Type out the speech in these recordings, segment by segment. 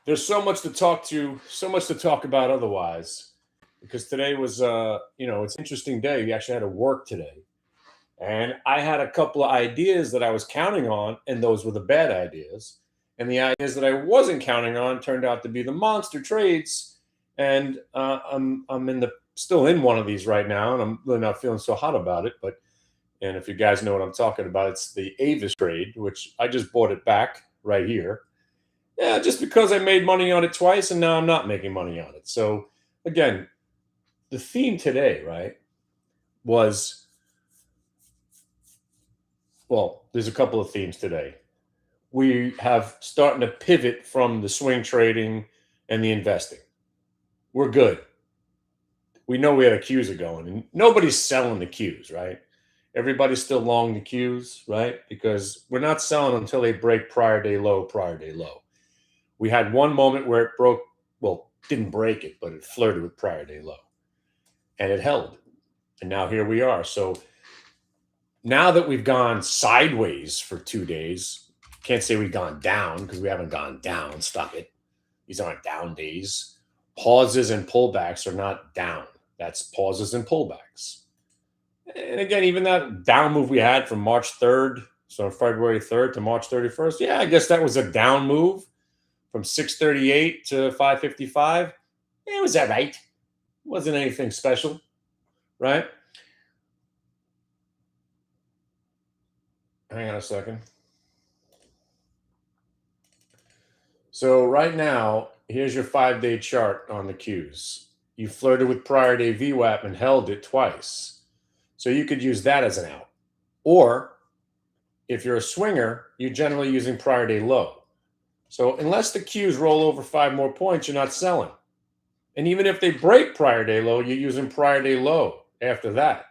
There's so much to talk about otherwise. Because today was, it's an interesting day. We actually had to work today, and I had a couple of ideas that I was counting on, and those were the bad ideas. And the ideas that I wasn't counting on turned out to be the monster trades. And I'm still in one of these right now, and I'm really not feeling so hot about it. But and if you guys know what I'm talking about, it's the Avis trade, which I just bought it back right here. Yeah, just because I made money on it twice, and now I'm not making money on it. So again, the theme today, right, was well, there's a couple of themes today. We have starting to pivot from the swing trading and the investing. We're good. We know where the cues are going, and nobody's selling the cues, right? Everybody's still long the cues, right? Because we're not selling until they break prior day low, prior day low. We had one moment where it broke, well, didn't break it, but it flirted with prior day low, and it held. And now here we are. So now that we've gone sideways for 2 days, can't say we've gone down because we haven't gone down. Stop it. These aren't down days. Pauses and pullbacks are not down. That's pauses and pullbacks. And again, even that down move we had from March 3rd, so February 3rd to March 31st, yeah, I guess that was a down move from 638 to 555. Yeah, it was that right. It wasn't anything special, right? Hang on a second. So right now, here's your 5-day chart on the cues. You flirted with prior day VWAP and held it twice. So you could use that as an out. Or if you're a swinger, you're generally using prior day low. So unless the cues roll over 5 more points, you're not selling. And even if they break prior day low, you're using prior day low after that,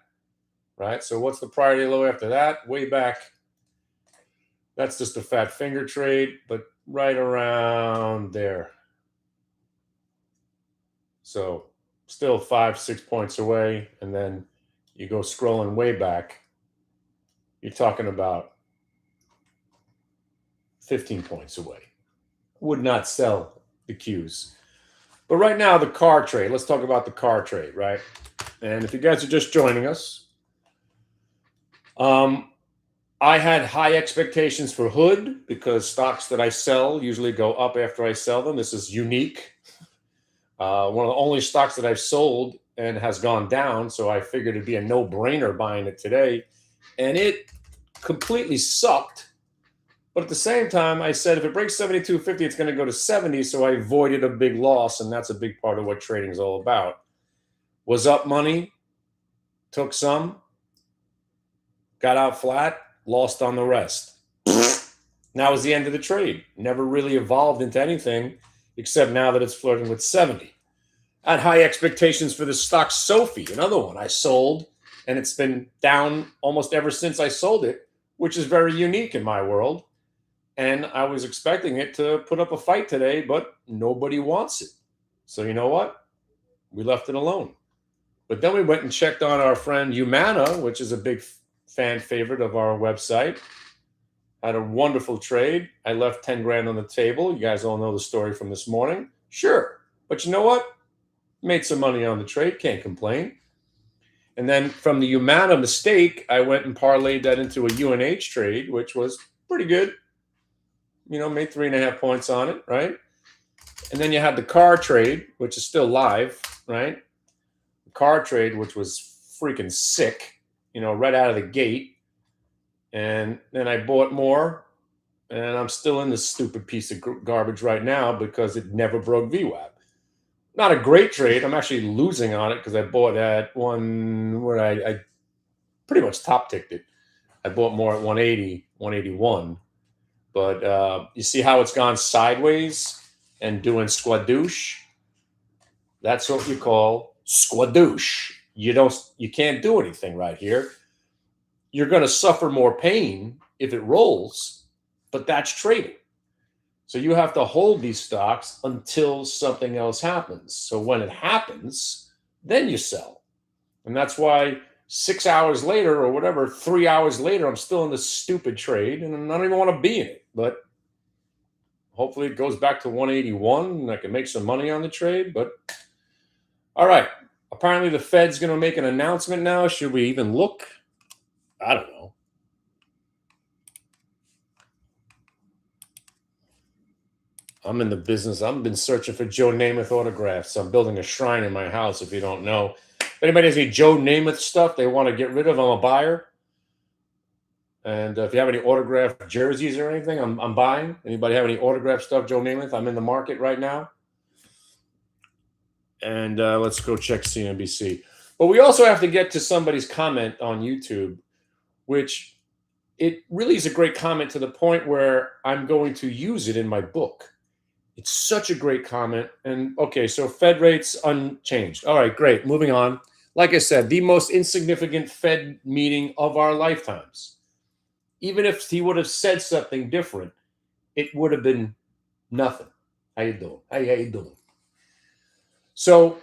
right? So what's the prior day low after that? Way back. That's just a fat finger trade, but right around there. So still 5-6 points away, and then you go scrolling way back, you're talking about 15 points away. Would not sell the cues. But right now, the car trade. Let's talk about the car trade, right? And if you guys are just joining us, I had high expectations for Hood because stocks that I sell usually go up after I sell them. This is unique. One of the only stocks that I've sold and has gone down, so I figured it'd be a no-brainer buying it today. And it completely sucked. But at the same time, I said if it breaks 72.50, it's going to go to 70, so I avoided a big loss, and that's a big part of what trading is all about. Was up money, took some, got out flat, lost on the rest. Now was the end of the trade. Never really evolved into anything except now that it's flirting with 70. I had high expectations for the stock Sophie, another one I sold, and it's been down almost ever since I sold it, which is very unique in my world. And I was expecting it to put up a fight today, but nobody wants it. So you know what? We left it alone. But then we went and checked on our friend Humana, which is a big fan favorite of our website. Had a wonderful trade. I left 10 grand on the table. You guys all know the story from this morning. Sure. But you know what? Made some money on the trade. Can't complain. And then from the Humana mistake, I went and parlayed that into a UNH trade, which was pretty good. Made 3.5 points on it, right? And then you had the car trade, which is still live, right? The car trade, which was freaking sick, right out of the gate. And then I bought more, and I'm still in this stupid piece of garbage right now because it never broke VWAP. Not a great trade. I'm actually losing on it because I bought at one where I pretty much top ticked it. I bought more at 180, 181. But you see how it's gone sideways and doing squadouche? That's what you call squadouche. You can't do anything right here. You're going to suffer more pain if it rolls, but that's trading. So you have to hold these stocks until something else happens. So when it happens, then you sell. And that's why 6 hours later or whatever, 3 hours later, I'm still in this stupid trade and I don't even want to be in it. But Hopefully it goes back to 181 and I can make some money on the trade. But all right. Apparently the Fed's going to make an announcement now. Should we even look? I don't know. I'm in the business. I've been searching for Joe Namath autographs. I'm building a shrine in my house, if you don't know. If anybody has any Joe Namath stuff they want to get rid of, I'm a buyer. And if you have any autographed jerseys or anything, I'm buying. Anybody have any autographed stuff, Joe Namath? I'm in the market right now. And let's go check CNBC. But we also have to get to somebody's comment on YouTube, which it really is a great comment to the point where I'm going to use it in my book. It's such a great comment. And okay, so Fed rates unchanged. All right, great. Moving on. Like I said, the most insignificant Fed meeting of our lifetimes. Even if he would have said something different, it would have been nothing. How you doing? How you doing? So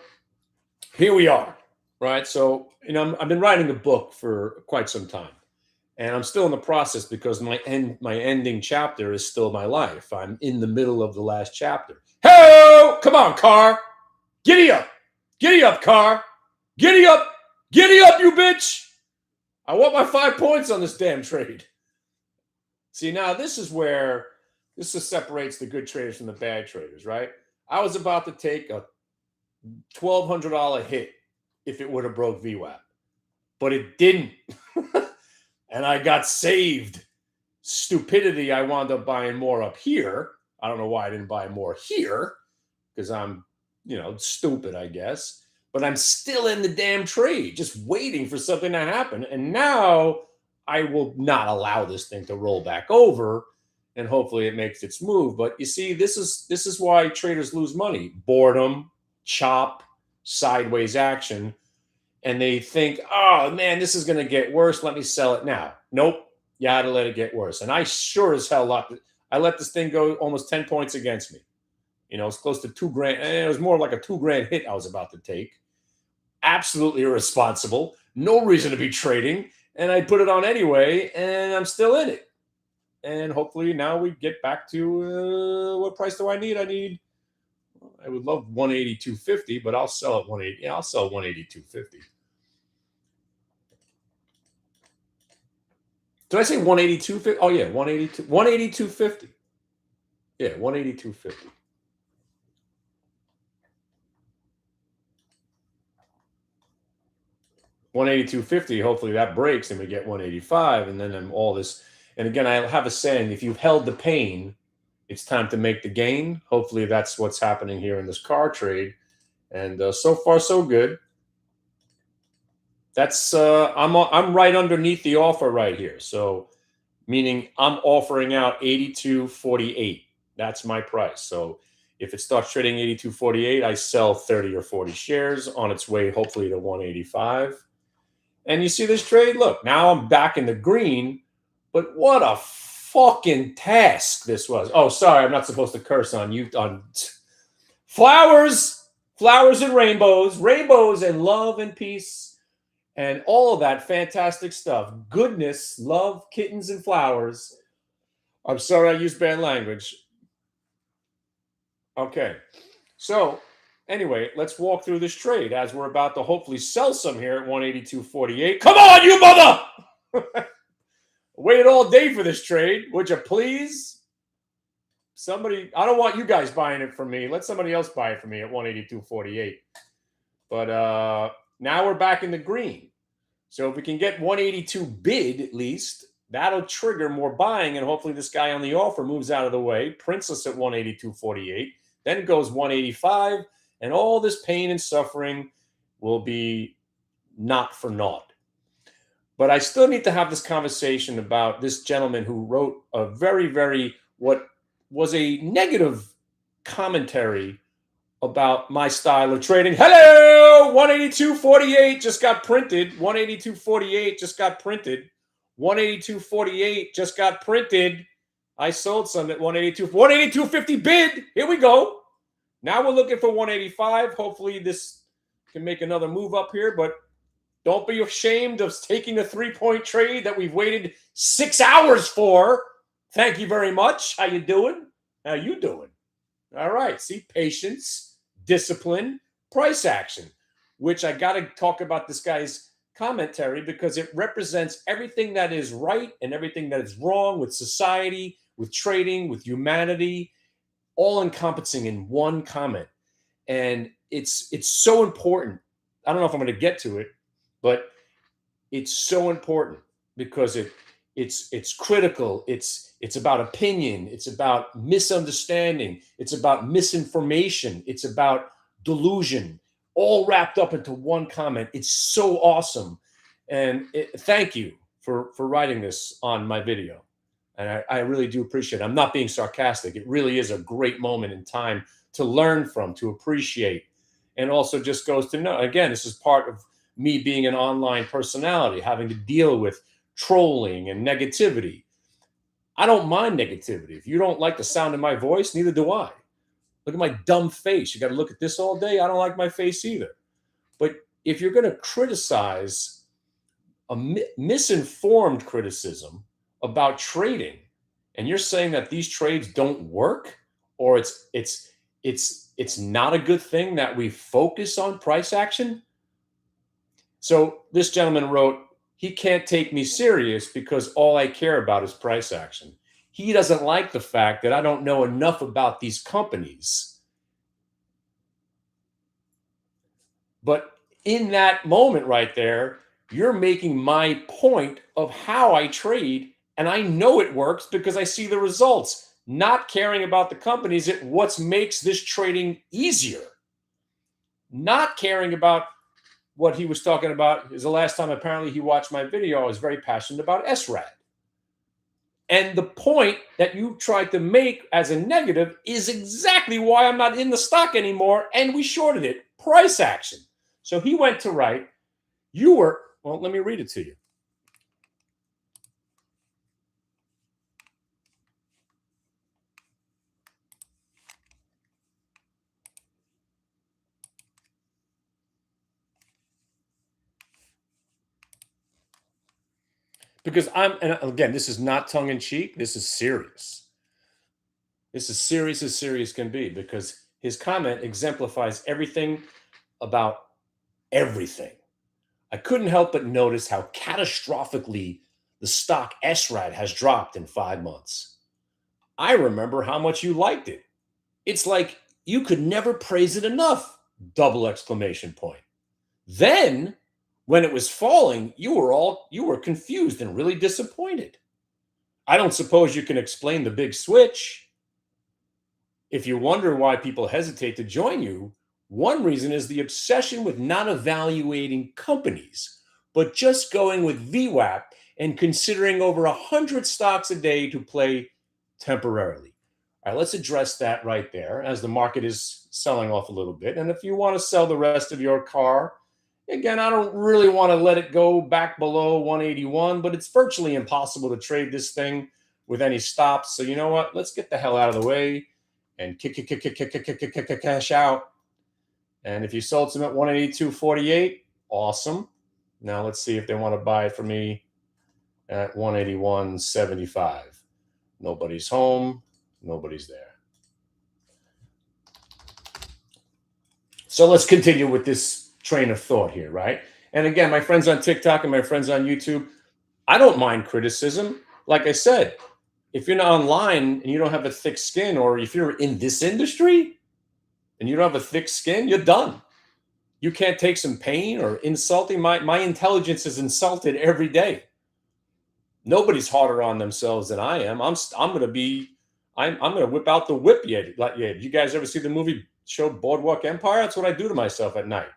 here we are, right? So, I've been writing a book for quite some time. And I'm still in the process because my ending chapter is still my life. I'm in the middle of the last chapter. Hey, come on, car. Giddy up. Giddy up, car. Giddy up. Giddy up, you bitch. I want my 5 points on this damn trade. See, now this separates the good traders from the bad traders, right? I was about to take a $1,200 hit if it would have broke VWAP, but it didn't. And I got saved. Stupidity, I wound up buying more up here. I don't know why I didn't buy more here, because I'm, stupid, I guess. But I'm still in the damn trade, just waiting for something to happen. And now I will not allow this thing to roll back over, and hopefully it makes its move. But you see, this is why traders lose money. Boredom, chop, sideways action. And they think, oh, man, this is going to get worse. Let me sell it now. Nope. You had to let it get worse. And I sure as hell let this thing go almost 10 points against me. It's close to $2,000. And it was more like a $2,000 hit I was about to take. Absolutely irresponsible. No reason to be trading. And I put it on anyway, and I'm still in it. And hopefully now we get back to what price do I need? I would love 182.50, but I'll sell at 180. Yeah, I'll sell 182.50. Did I say 182.50? Oh yeah, 182.50. Yeah, 182.50. $182.50. Hopefully that breaks and we get 185, and then all this. And again, I have a saying: if you've held the pain, it's time to make the gain. Hopefully that's what's happening here in this car trade. And so far, so good. That's I'm right underneath the offer right here. So meaning I'm offering out 82.48. That's my price. So if it starts trading 82.48, I sell 30 or 40 shares on its way, hopefully, to 185. And you see this trade? Look, now I'm back in the green. But what a fucking task this was. Oh, sorry, I'm not supposed to curse on you. On flowers and rainbows and love and peace and all of that fantastic stuff. Goodness, love, kittens, and flowers. I'm sorry I used bad language. Okay, so anyway, let's walk through this trade as we're about to hopefully sell some here at 182.48. Come on, you mother! Waited all day for this trade. Would you please? Somebody, I don't want you guys buying it from me. Let somebody else buy it for me at 182.48. But now we're back in the green. So if we can get 182 bid at least, that'll trigger more buying. And hopefully this guy on the offer moves out of the way, prints us at 182.48, then goes 185. And all this pain and suffering will be not for naught. But I still need to have this conversation about this gentleman who wrote a very, very, what was a negative commentary about my style of trading. Hello, 182.48 just got printed. 182.48 just got printed. 182.48 just got printed. I sold some at 182.50 bid. Here we go. Now we're looking for 185. Hopefully this can make another move up here, but don't be ashamed of taking a 3-point trade that we've waited 6 hours for. Thank you very much. How you doing? How you doing? All right. See, patience, discipline, price action, which I got to talk about this guy's commentary because it represents everything that is right and everything that is wrong with society, with trading, with humanity, all encompassing in one comment. And it's so important. I don't know if I'm going to get to it, but it's so important because it's critical. It's about opinion. It's about misunderstanding. It's about misinformation. It's about delusion, all wrapped up into one comment. It's so awesome, and thank you for writing this on my video, and I really do appreciate it. I'm not being sarcastic. It really is a great moment in time to learn from, to appreciate, and also just goes to know. Again, this is part of me being an online personality, having to deal with trolling and negativity. I don't mind negativity. If you don't like the sound of my voice, neither do I. Look at my dumb face. You got to look at this all day. I don't like my face either. But if you're going to criticize a misinformed criticism about trading, and you're saying that these trades don't work, or it's not a good thing that we focus on price action. So this gentleman wrote, he can't take me serious because all I care about is price action. He doesn't like the fact that I don't know enough about these companies. But in that moment right there, you're making my point of how I trade, and I know it works because I see the results. Not caring about the companies, it what makes this trading easier. Not caring about what he was talking about is the last time apparently he watched my video. I was very passionate about SRAD. And the point that you tried to make as a negative is exactly why I'm not in the stock anymore, and we shorted it. Price action. So he went to write, you were, well, let me read it to you. Because and again, this is not tongue in cheek. This is serious. This is serious as serious can be because his comment exemplifies everything about everything. I couldn't help but notice how catastrophically the stock SRAD has dropped in 5 months. I remember how much you liked it. It's like you could never praise it enough. Double exclamation point. Then, when it was falling, you were confused and really disappointed. I don't suppose you can explain the big switch. If you wonder why people hesitate to join you, one reason is the obsession with not evaluating companies, but just going with VWAP and considering over 100 stocks a day to play temporarily. All right, let's address that right there as the market is selling off a little bit. And if you want to sell the rest of your car, again, I don't really want to let it go back below 181, but it's virtually impossible to trade this thing with any stops. So you know what? Let's get the hell out of the way and cash out. And if you sold some at 182.48, awesome. Now let's see if they want to buy it for me at 181.75. Nobody's home. Nobody's there. So let's continue with this train of thought here, right? And again, my friends on TikTok and my friends on YouTube, I don't mind criticism. Like I said, if you're not online and you don't have a thick skin, or if you're in this industry and you don't have a thick skin, you're done. You can't take some pain or insulting. My intelligence is insulted every day. Nobody's harder on themselves than I am. I'm going to whip out the whip yet. You guys ever see the movie show Boardwalk Empire? That's what I do to myself at night.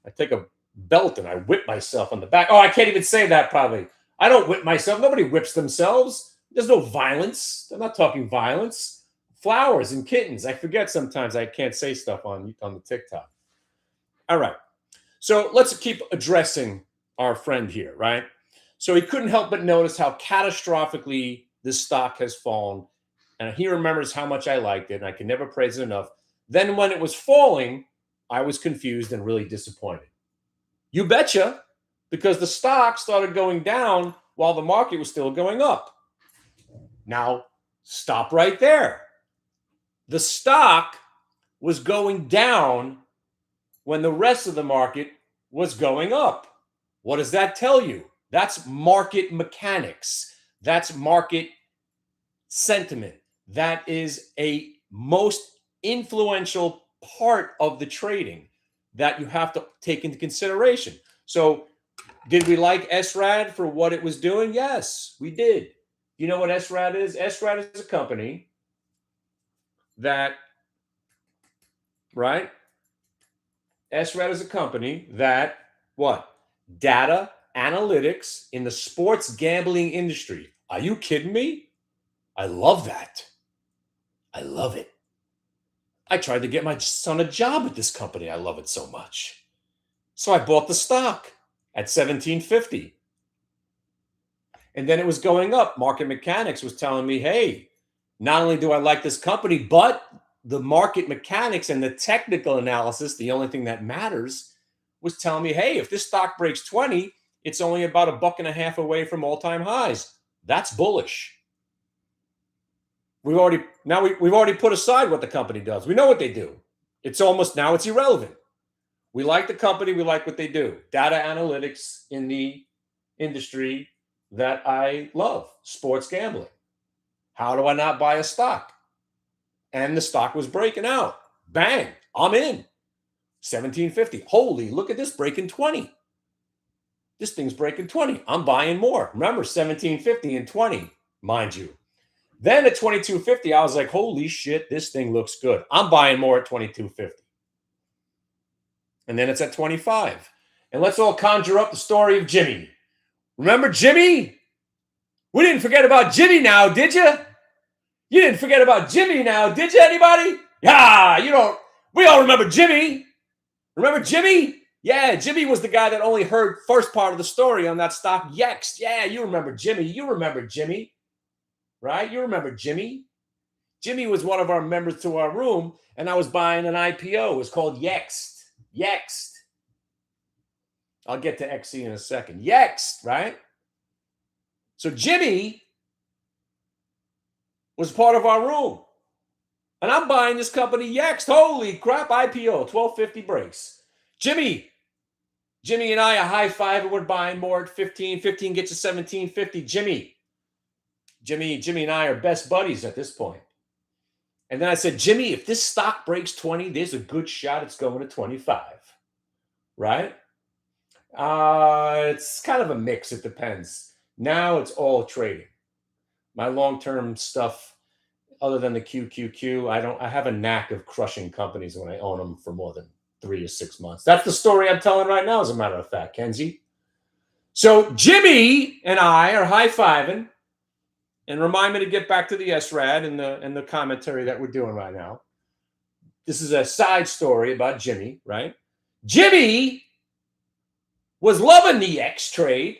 I take a belt and I whip myself on the back. Oh, I can't even say that probably. I don't whip myself. Nobody whips themselves. There's no violence. I'm not talking violence. Flowers and kittens. I forget sometimes I can't say stuff on the TikTok. All right. So let's keep addressing our friend here, right? So he couldn't help but notice how catastrophically this stock has fallen. And he remembers how much I liked it, and I can never praise it enough. Then when it was falling, I was confused and really disappointed. You betcha, because the stock started going down while the market was still going up. Now, stop right there. The stock was going down when the rest of the market was going up. What does that tell you? That's market mechanics. That's market sentiment. That is a most influential part of the trading that you have to take into consideration. So, did we like SRAD for what it was doing? Yes, we did. You know what SRAD is? SRAD is a company that, right? SRAD is a company that, what? Data analytics in the sports gambling industry. Are you kidding me? I love that. I love it. I tried to get my son a job at this company. I love it so much. So I bought the stock at 1750. And then it was going up. Market mechanics was telling me, hey, not only do I like this company, but the market mechanics and the technical analysis, the only thing that matters, was telling me, hey, if this stock breaks 20, it's only about $1.50 away from all-time highs. That's bullish. We've already put aside what the company does. We know what they do. It's irrelevant. We like the company. We like what they do. Data analytics in the industry that I love, sports gambling. How do I not buy a stock? And the stock was breaking out. Bang, I'm in. 1750. Holy, look at this breaking 20. This thing's breaking 20. I'm buying more. Remember, 1750 and 20, mind you. Then at 2250, I was like, holy shit, this thing looks good. I'm buying more at 2250. And then it's at 25. And let's all conjure up the story of Jimmy. Remember Jimmy? We didn't forget about Jimmy now, did you? You didn't forget about Jimmy now, did you, anybody? Yeah, we all remember Jimmy. Remember Jimmy? Yeah, Jimmy was the guy that only heard first part of the story on that stock, Yext. Yeah, you remember Jimmy. You remember Jimmy, right? You remember Jimmy. Jimmy was one of our members to our room, and I was buying an IPO. It was called Yext. Yext. I'll get to XC in a second. Yext, right? So Jimmy was part of our room. And I'm buying this company Yext. Holy crap, IPO, 1250 breaks. Jimmy and I are high five and we're buying more at 15. 15 gets you 1750. Jimmy and I are best buddies at this point. And then I said, Jimmy, if this stock breaks 20, there's a good shot it's going to 25. Right? It's kind of a mix. It depends. Now it's all trading. My long-term stuff, other than the QQQ, I have a knack of crushing companies when I own them for more than 3 to 6 months. That's the story I'm telling right now, as a matter of fact, Kenzie. So Jimmy and I are high-fiving, and remind me to get back to the SRAD and the commentary that we're doing right now. This is a side story about Jimmy, right? Jimmy was loving the X trade,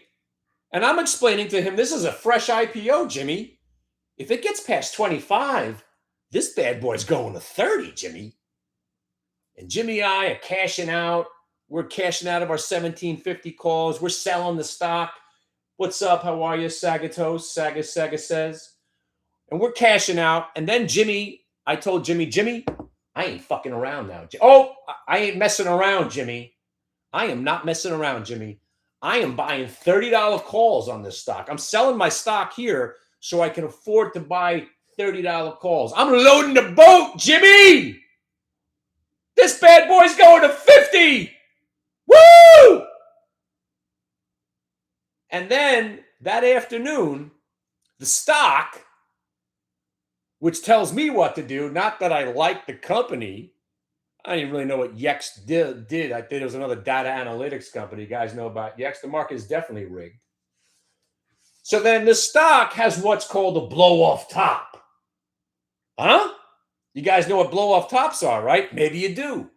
and I'm explaining to him, this is a fresh IPO, Jimmy. If it gets past 25, this bad boy's going to 30, Jimmy. And Jimmy and I are cashing out. We're cashing out of our 1750 calls. We're selling the stock. What's up? How are you, Sagatos? Saga says. And we're cashing out. And then I told Jimmy, I ain't fucking around now. Oh, I ain't messing around, Jimmy. I am not messing around, Jimmy. I am buying $30 calls on this stock. I'm selling my stock here so I can afford to buy $30 calls. I'm loading the boat, Jimmy. This bad boy's going to 50. Woo! And then that afternoon, the stock, which tells me what to do, not that I like the company. I didn't really know what Yext did. I think it was another data analytics company. You guys know about Yext. The market is definitely rigged. So then the stock has what's called a blow-off top. Huh? You guys know what blow-off tops are, right? Maybe you do.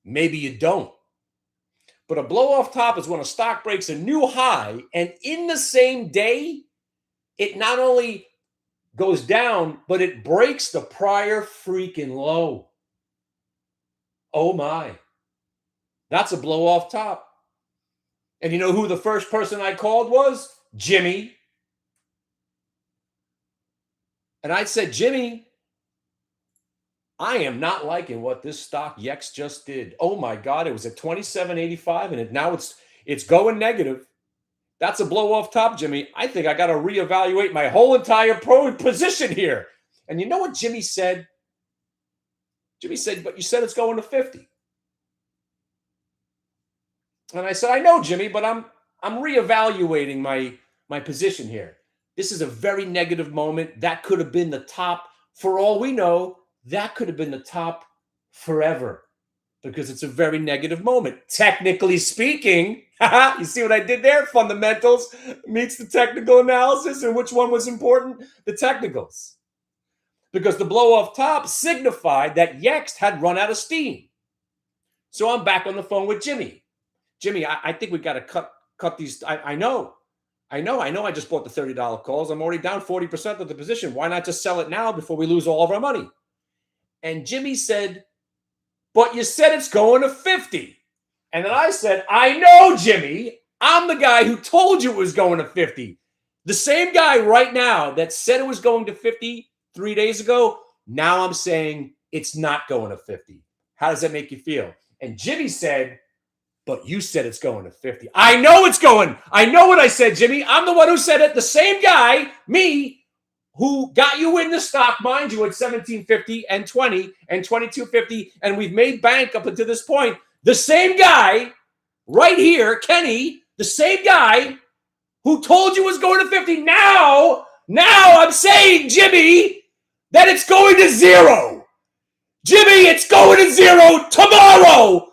Maybe you don't. But a blow-off top is when a stock breaks a new high, and in the same day, it not only goes down, but it breaks the prior freaking low. Oh my. That's a blow-off top. And you know who the first person I called was? Jimmy. And I said, Jimmy, I am not liking what this stock Yex just did. Oh my God, it was at 27.85 and now it's going negative. That's a blow off top, Jimmy. I think I got to reevaluate my whole entire position here. And you know what Jimmy said? Jimmy said, but you said it's going to 50. And I said, I know, Jimmy, but I'm reevaluating my position here. This is a very negative moment. That could have been the top. For all we know, that could have been the top forever because it's a very negative moment. Technically speaking, you see what I did there? Fundamentals meets the technical analysis. And which one was important? The technicals. Because the blow off top signified that Yext had run out of steam. So I'm back on the phone with Jimmy. Jimmy, I think we got to cut these. I know. I just bought the $30 calls. I'm already down 40% of the position. Why not just sell it now before we lose all of our money? And Jimmy said, but you said it's going to 50. And then I said, I know, Jimmy. I'm the guy who told you it was going to 50. The same guy right now that said it was going to 50 3 days ago. Now I'm saying it's not going to 50. How does that make you feel? And Jimmy said, but you said it's going to 50. I know it's going. I know what I said, Jimmy. I'm the one who said it. The same guy, me, who got you in the stock, mind you, at 17.50 and 20 and 22.50, and we've made bank up until this point. The same guy right here, Kenny, the same guy who told you was going to 50. Now I'm saying, Jimmy, that it's going to 0. Jimmy, it's going to 0 tomorrow.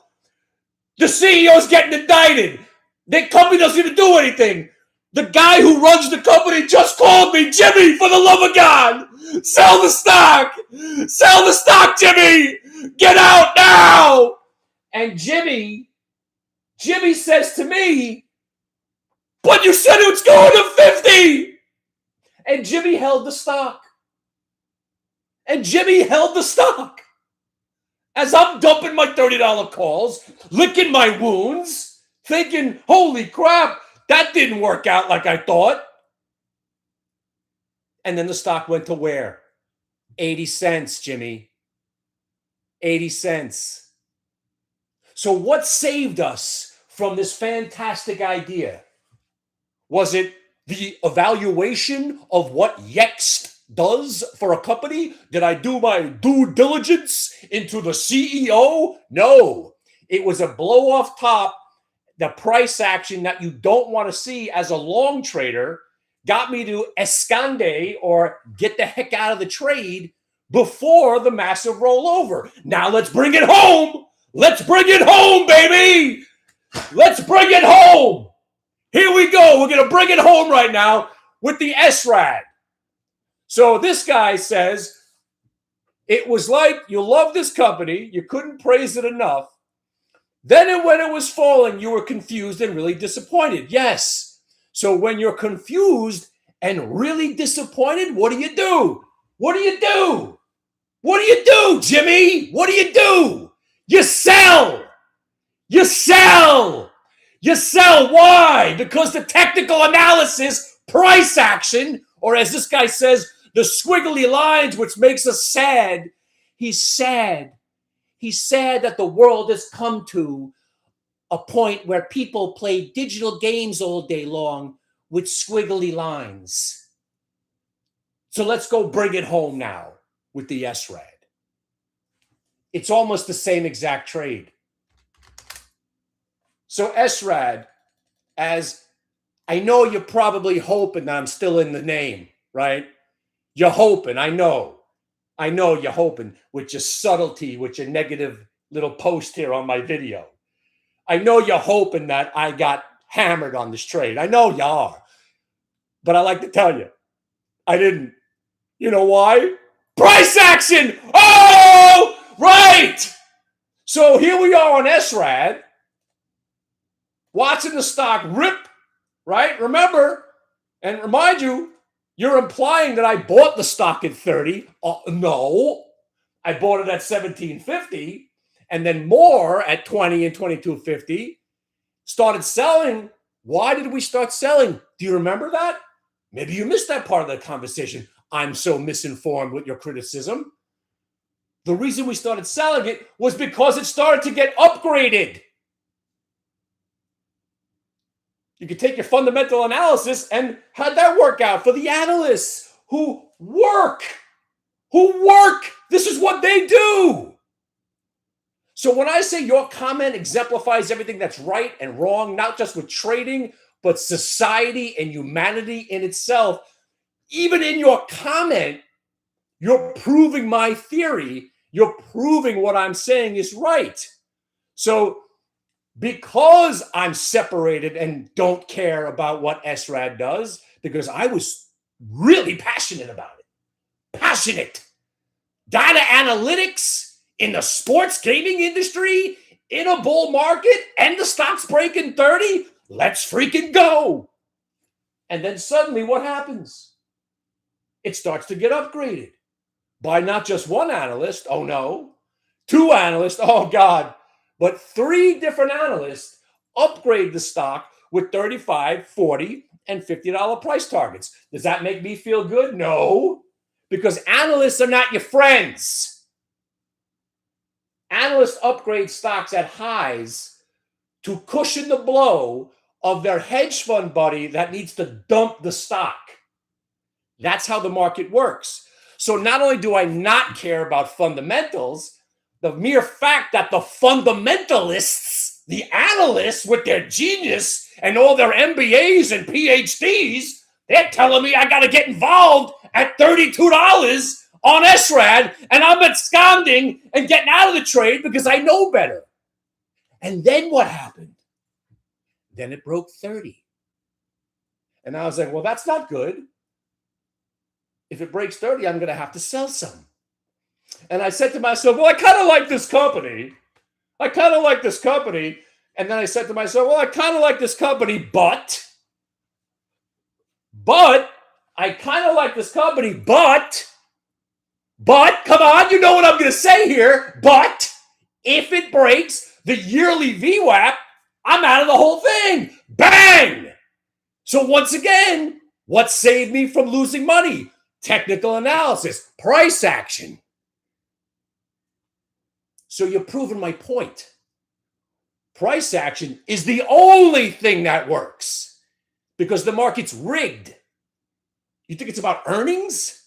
The CEO's getting indicted. The company doesn't even do anything. The guy who runs the company just called me. Jimmy, for the love of God, sell the stock. Sell the stock, Jimmy. Get out now. And Jimmy says to me, but you said it was going to 50. And Jimmy held the stock. As I'm dumping my $30 calls, licking my wounds, thinking, holy crap, that didn't work out like I thought. And then the stock went to where? 80 cents, Jimmy. 80 cents. So what saved us from this fantastic idea? Was it the evaluation of what Yext does for a company? Did I do my due diligence into the CEO? No. It was a blow off top. The price action that you don't want to see as a long trader got me to escande or get the heck out of the trade before the massive rollover. Now let's bring it home. Let's bring it home, baby. Let's bring it home. Here we go. We're going to bring it home right now with the SRAD. So this guy says, it was like you love this company. You couldn't praise it enough. Then when it was falling, you were confused and really disappointed. Yes. So when you're confused and really disappointed, what do you do? What do you do? What do you do, Jimmy? What do you do? You sell. You sell. You sell. Why? Because the technical analysis, price action, or as this guy says, the squiggly lines, which makes us sad. He's sad. He's sad that the world has come to a point where people play digital games all day long with squiggly lines. So let's go bring it home now with the SRAD. It's almost the same exact trade. So SRAD, as I know you're probably hoping that I'm still in the name, right? You're hoping, I know you're hoping with your subtlety, with your negative little post here on my video. I know you're hoping that I got hammered on this trade. I know you are. But I like to tell you, I didn't. You know why? Price action! Oh, right! So here we are on SRAD, watching the stock rip, right? Remember, and remind you, you're implying that I bought the stock at 30. No, I bought it at 17.50 and then more at 20 and 22.50. Started selling. Why did we start selling? Do you remember that? Maybe you missed that part of the conversation. I'm so misinformed with your criticism. The reason we started selling it was because it started to get upgraded. You could take your fundamental analysis and how'd that work out for the analysts who work. This is what they do. So when I say your comment exemplifies everything that's right and wrong, not just with trading, but society and humanity in itself, even in your comment, you're proving my theory. You're proving what I'm saying is right. So because I'm separated and don't care about what SRAD does, because I was really passionate about it. Passionate. Data analytics in the sports gaming industry, in a bull market, and the stock's breaking 30. Let's freaking go. And then suddenly what happens? It starts to get upgraded by not just one analyst, oh no, two analysts, oh God, but three different analysts upgrade the stock with $35, $40, and $50 price targets. Does that make me feel good? No, because analysts are not your friends. Analysts upgrade stocks at highs to cushion the blow of their hedge fund buddy that needs to dump the stock. That's how the market works. So not only do I not care about fundamentals, the mere fact that the fundamentalists, the analysts with their genius and all their MBAs and PhDs, they're telling me I got to get involved at $32 on SRAD, and I'm absconding and getting out of the trade because I know better. And then what happened? Then it broke 30. And I was like, well, that's not good. If it breaks 30, I'm going to have to sell some. And I said to myself, well, I kind of like this company. And then I said to myself, well, I kind of like this company, but I kind of like this company, but, come on, you know what I'm going to say here. But if it breaks the yearly VWAP, I'm out of the whole thing. Bang! So once again, what saved me from losing money? Technical analysis, price action. So you're proving my point. Price action is the only thing that works because the market's rigged. You think it's about earnings?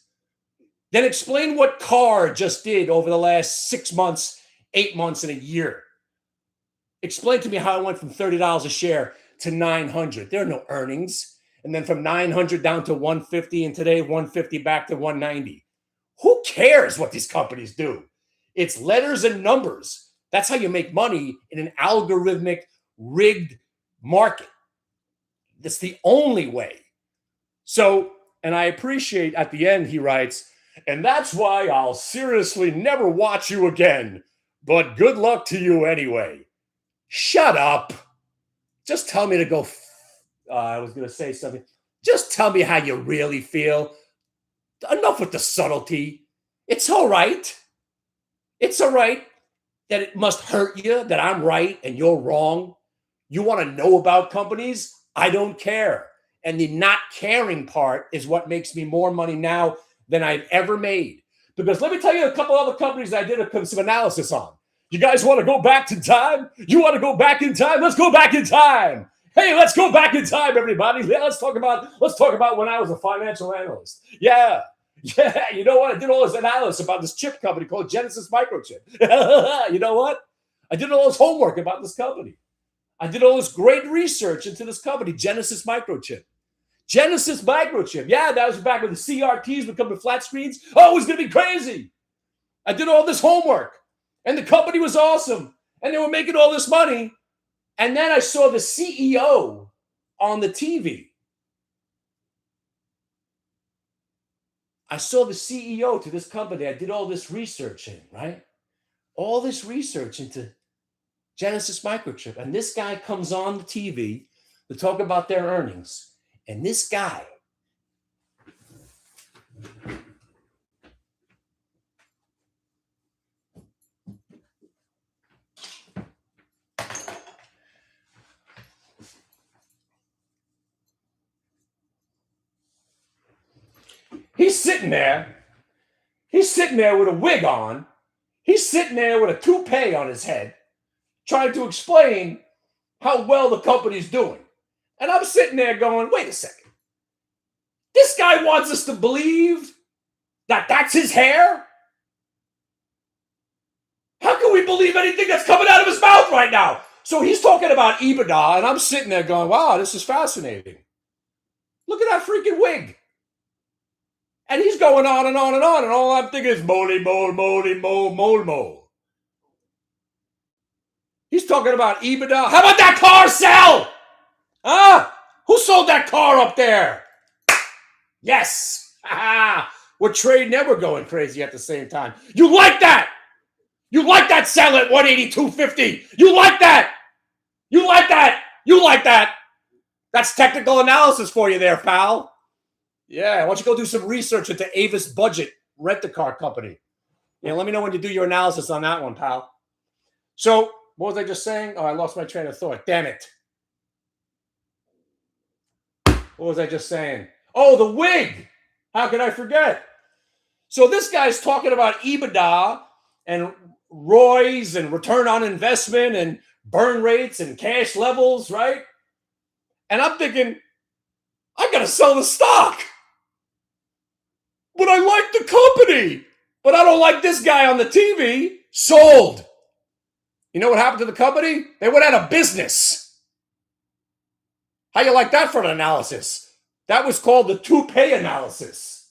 Then explain what Carr just did over the last 6 months, 8 months, and a year. Explain to me how I went from $30 a share to $900. There are no earnings. And then from 900 down to 150, and today 150 back to 190. Who cares what these companies do? It's letters and numbers. That's how you make money in an algorithmic, rigged market. That's the only way. So, and I appreciate at the end, he writes, and that's why I'll seriously never watch you again. But good luck to you anyway. Shut up. Just tell me to go. I was going to say something. Just tell me how you really feel. Enough with the subtlety. It's all right. It's all right that it must hurt you that I'm right and you're wrong. You want to know about companies? I don't care. And the not caring part is what makes me more money now than I've ever made. Because let me tell you a couple other companies that I did some analysis on. You guys want to go back to time? You want to go back in time? Let's go back in time. Hey, let's go back in time, everybody. Yeah, let's talk about when I was a financial analyst. Yeah, you know what? I did all this analysis about this chip company called Genesis Microchip. You know what? I did all this homework about this company. I did all this great research into this company, Genesis Microchip. Genesis Microchip. Yeah, that was back when the CRTs would come with flat screens. Oh, it was going to be crazy. I did all this homework, and the company was awesome, and they were making all this money. And then I saw the CEO on the TV. I saw the CEO to this company. I did all this research in, right? All this research into Genesis Microchip. And this guy comes on the TV to talk about their earnings. And this guy, he's sitting there with a wig on. He's sitting there with a toupee on his head trying to explain how well the company's doing. And I'm sitting there going, wait a second. This guy wants us to believe that that's his hair? How can we believe anything that's coming out of his mouth right now? So he's talking about EBITDA, and I'm sitting there going, wow, this is fascinating. Look at that freaking wig. And he's going on and on and on, and all I'm thinking is moly, mole, moly, mole, mole, mole. He's talking about EBITDA. How about that car sell? Huh? Who sold that car up there? Yes. We're trading and we're going crazy at the same time. You like that? You like that sell at 182.50? You like that? You like that? You like that? That's technical analysis for you there, pal. Yeah, why don't you go do some research into Avis Budget Rent-A-Car Company? Yeah, let me know when you do your analysis on that one, pal. So, what was I just saying? Oh, I lost my train of thought. Damn it. What was I just saying? Oh, the wig. How could I forget? So this guy's talking about EBITDA and ROIs and return on investment and burn rates and cash levels, right? And I'm thinking, I got to sell the stock. But I like the company. But I don't like this guy on the TV. Sold. You know what happened to the company? They went out of business. How you like that for an analysis? That was called the toupee analysis.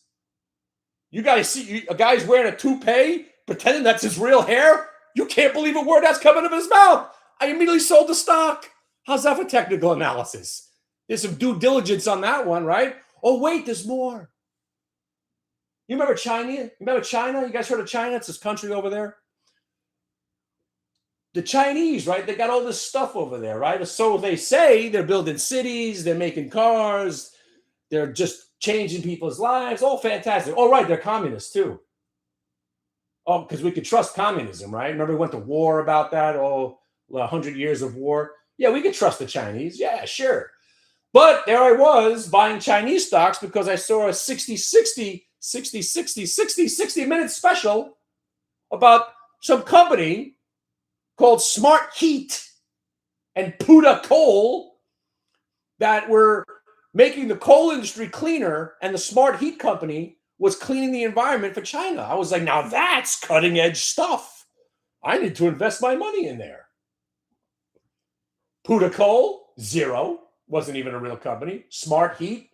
You guys see a guy's wearing a toupee, pretending that's his real hair? You can't believe a word that's coming out of his mouth. I immediately sold the stock. How's that for technical analysis? There's some due diligence on that one, right? Oh, wait, there's more. You remember China? You remember China? You guys heard of China? It's this country over there. The Chinese, right? They got all this stuff over there, right? So they say they're building cities, they're making cars, they're just changing people's lives. All fantastic. All right, they're communists too. Oh, because we could trust communism, right? Remember we went to war about that? Oh, 100 years of war. Yeah, we could trust the Chinese. Yeah, sure. But there I was buying Chinese stocks because I saw a 60 minute special about some company called Smart Heat and Puda Coal that were making the coal industry cleaner, and the Smart Heat company was cleaning the environment for China. I was like, now that's cutting edge stuff. I need to invest my money in there. Puda Coal, zero. Wasn't even a real company. Smart Heat,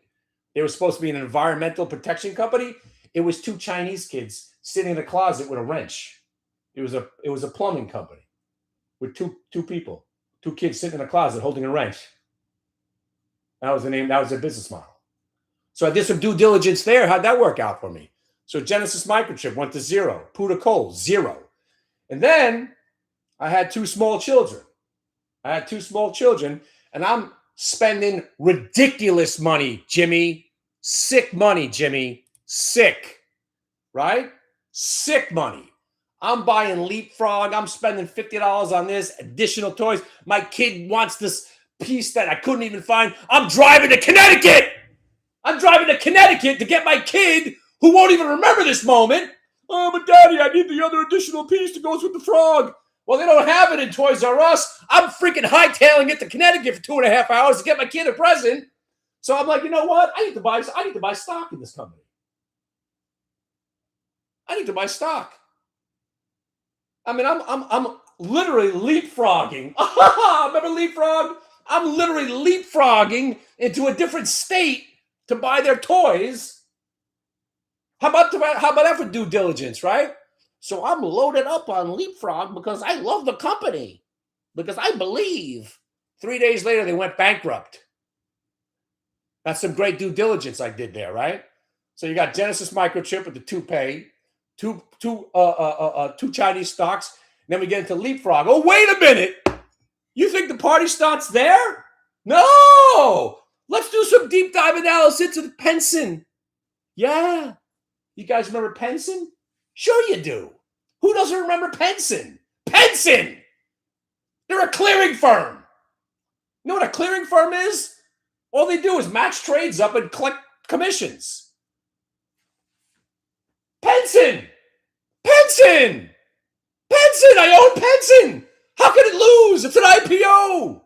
they were supposed to be an environmental protection company. It was two Chinese kids sitting in a closet with a wrench. It was a plumbing company with two people, two kids sitting in a closet holding a wrench. That was the name. That was their business model. So I did some due diligence there. How'd that work out for me? So Genesis Microchip went to zero. Puda Coal, zero. And then I had two small children. And I'm spending ridiculous money, Jimmy. Sick money, Jimmy. Sick. Right? Sick money. I'm buying Leapfrog. I'm spending $50 on this, additional toys. My kid wants this piece that I couldn't even find. I'm driving to Connecticut. To get my kid, who won't even remember this moment. Oh, but Daddy, I need the other additional piece that goes with the frog. Well, they don't have it in Toys R Us. I'm freaking hightailing it to Connecticut for 2.5 hours to get my kid a present. So I'm like, you know what? I need to buy stock in this company. I need to buy stock. I mean, I'm literally leapfrogging. Remember Leapfrog? I'm literally leapfrogging into a different state to buy their toys. How about that for due diligence, right? So I'm loaded up on Leapfrog because I love the company, because I believe. 3 days later, they went bankrupt. That's some great due diligence I did there, right? So you got Genesis Microchip with the toupee, two Chinese stocks. Then we get into Leapfrog. Oh, wait a minute. You think the party starts there? No. Let's do some deep dive analysis of Penson. Yeah. You guys remember Penson? Sure you do. Who doesn't remember Penson? Penson! They're a clearing firm. You know what a clearing firm is? All they do is match trades up and collect commissions. Penson! Penson. I own Penson. How could it lose? It's an IPO.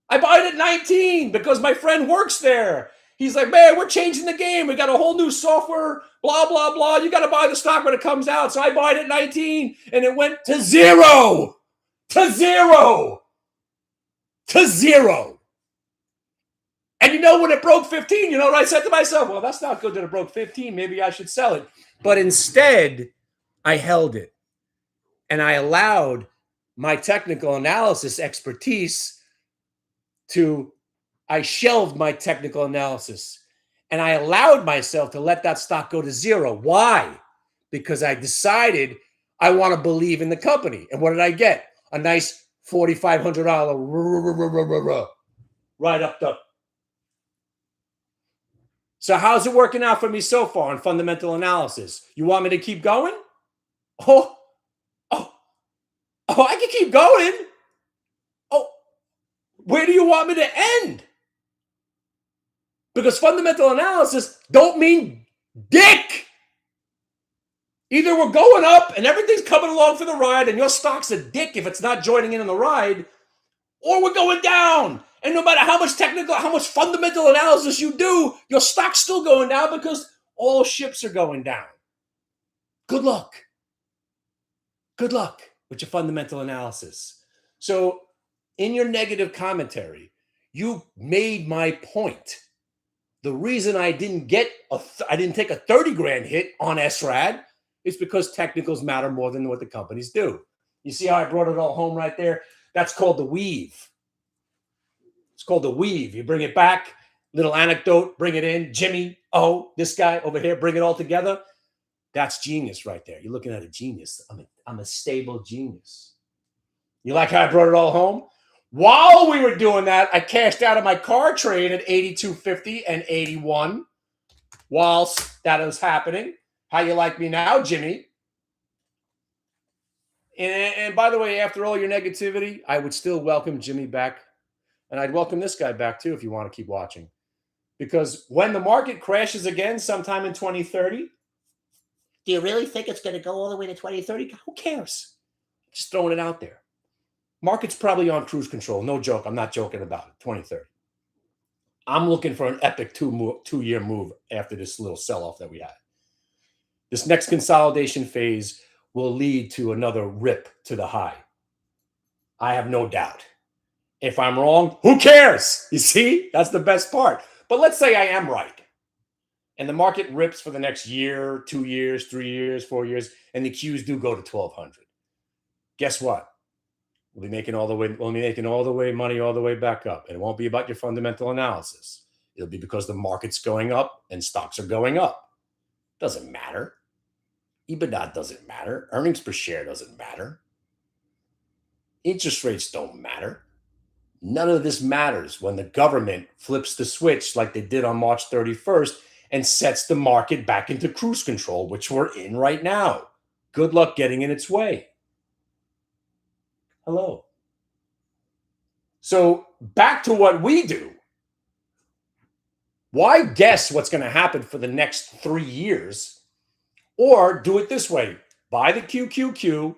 I buy it at 19 because my friend works there. He's like, man, we're changing the game. We got a whole new software, blah, blah, blah. You got to buy the stock when it comes out. So I buy it at 19 and it went to zero. To zero. To zero. And you know, when it broke 15, you know what I said to myself? Well, that's not good that it broke 15. Maybe I should sell it. But instead, I held it. And I allowed my technical analysis expertise I shelved my technical analysis. And I allowed myself to let that stock go to zero. Why? Because I decided I want to believe in the company. And what did I get? A nice $4,500 right up the. So how's it working out for me so far in fundamental analysis? You want me to keep going? Oh, I can keep going. Oh, where do you want me to end? Because fundamental analysis don't mean dick. Either we're going up and everything's coming along for the ride and your stock's a dick if it's not joining in on the ride, or we're going down. And no matter how much fundamental analysis you do, your stock's still going down because all ships are going down. Good luck. Good luck with your fundamental analysis. So in your negative commentary, you made my point. The reason I didn't take a 30 grand hit on SRAD is because technicals matter more than what the companies do. You see how I brought it all home right there? That's called the weave. It's called the weave. You bring it back, little anecdote, bring it in. Jimmy, this guy over here, bring it all together. That's genius right there. You're looking at a genius. I'm a stable genius. You like how I brought it all home? While we were doing that, I cashed out of my car trade at 82.50 and 81 whilst that was happening. How you like me now, Jimmy? And by the way, after all your negativity, I would still welcome Jimmy back. And I'd welcome this guy back too if you want to keep watching. Because when the market crashes again sometime in 2030, do you really think it's going to go all the way to 2030? Who cares? Just throwing it out there. Market's probably on cruise control. No joke. I'm not joking about it. 2030. I'm looking for an epic two-year move after this little sell-off that we had. This next consolidation phase will lead to another rip to the high. I have no doubt. If I'm wrong, who cares? You see, that's the best part. But let's say I am right. And the market rips for the next year, 2 years, 3 years, 4 years, and the Qs do go to 1,200. Guess what? We'll be making all the way money all the way back up. And it won't be about your fundamental analysis. It'll be because the market's going up and stocks are going up. Doesn't matter. EBITDA doesn't matter. Earnings per share doesn't matter. Interest rates don't matter. None of this matters when the government flips the switch like they did on March 31st and sets the market back into cruise control, which we're in right now. Good luck getting in its way. Hello. So back to what we do. Why guess what's going to happen for the next 3 years? Or do it this way. Buy the QQQ,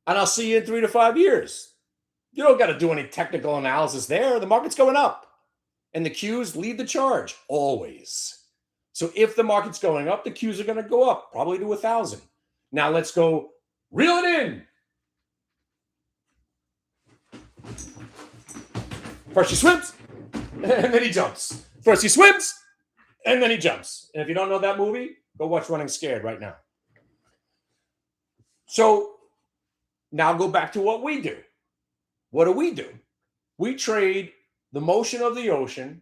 and I'll see you in 3 to 5 years. You don't got to do any technical analysis there. The market's going up. And the Qs lead the charge, always. So if the market's going up, the Qs are going to go up, probably to 1,000. Now let's go reel it in. First he swims, and then he jumps. First he swims, and then he jumps. And if you don't know that movie, go watch Running Scared right now. So now go back to what we do. What do? We trade the motion of the ocean,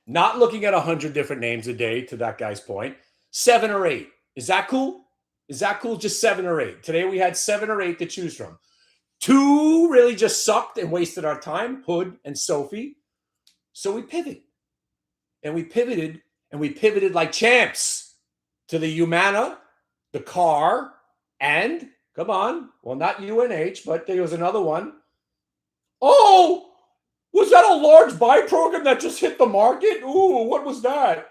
not looking at 100 different names a day, to that guy's point, 7 or 8. Is that cool? Is that cool? Just 7 or 8. Today we had 7 or 8 to choose from. 2 really just sucked and wasted our time, Hood and Sophie. So we pivoted. And we pivoted like champs to the Humana, the car, and, come on, well, not UNH, but there was another one. Oh, was that a large buy program that just hit the market? Ooh, what was that?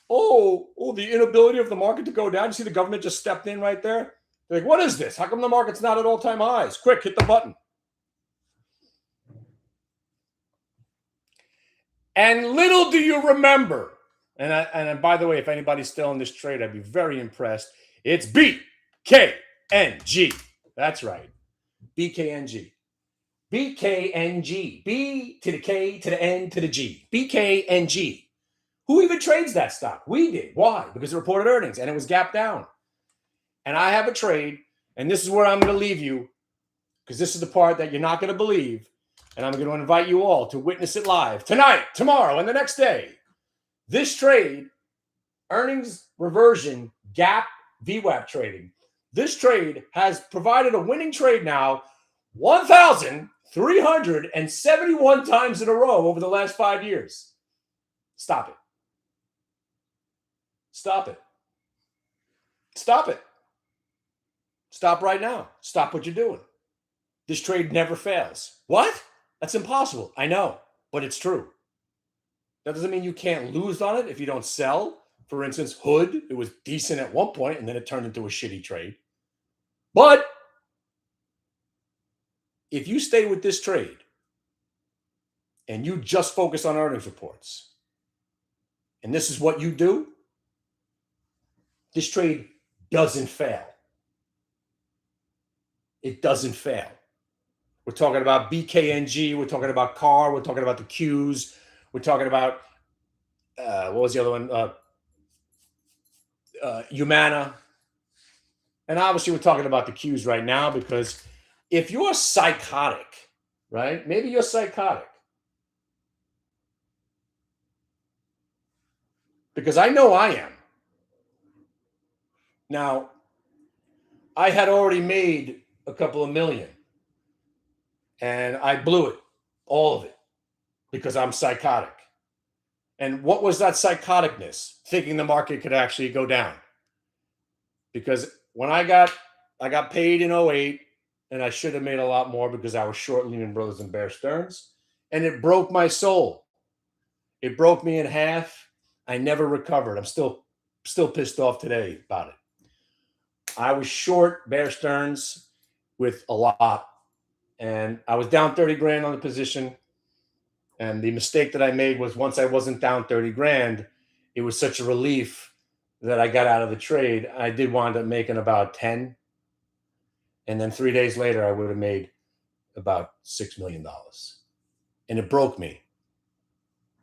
Oh, the inability of the market to go down. You see the government just stepped in right there? They're like, what is this? How come the market's not at all-time highs? Quick, hit the button. And little do you remember, and by the way, if anybody's still in this trade, I'd be very impressed. It's BKNG. That's right. BKNG. BKNG. B to the K to the N to the G. BKNG. Who even trades that stock? We did. Why? Because it reported earnings and it was gapped down. And I have a trade, and this is where I'm going to leave you, because this is the part that you're not going to believe. And I'm going to invite you all to witness it live tonight, tomorrow, and the next day. This trade, earnings reversion, gap, VWAP trading. This trade has provided a winning trade now 1,371 times in a row over the last 5 years. Stop it. Stop it. Stop it. Stop right now. Stop what you're doing. This trade never fails. What? That's impossible. I know, but it's true. That doesn't mean you can't lose on it if you don't sell. For instance, Hood, it was decent at one point, and then it turned into a shitty trade. But if you stay with this trade and you just focus on earnings reports, and this is what you do, this trade doesn't fail. It doesn't fail. We're talking about BKNG. We're talking about CAR. We're talking about the Qs. We're talking about, what was the other one? Humana. And obviously we're talking about the Qs right now, because if you're psychotic, right? Maybe you're psychotic. Because I know I am. Now, I had already made a couple of million. And I blew it, all of it, because I'm psychotic. And what was that psychoticness? Thinking the market could actually go down. Because when I got paid in 08, and I should have made a lot more because I was short Lehman Brothers and Bear Stearns, and it broke my soul. It broke me in half. I never recovered. I'm still pissed off today about it. I was short Bear Stearns with a lot. And I was down 30 grand on the position. And the mistake that I made was, once I wasn't down 30 grand, it was such a relief that I got out of the trade. I did wind up making about 10. And then 3 days later, I would have made about $6 million. And it broke me.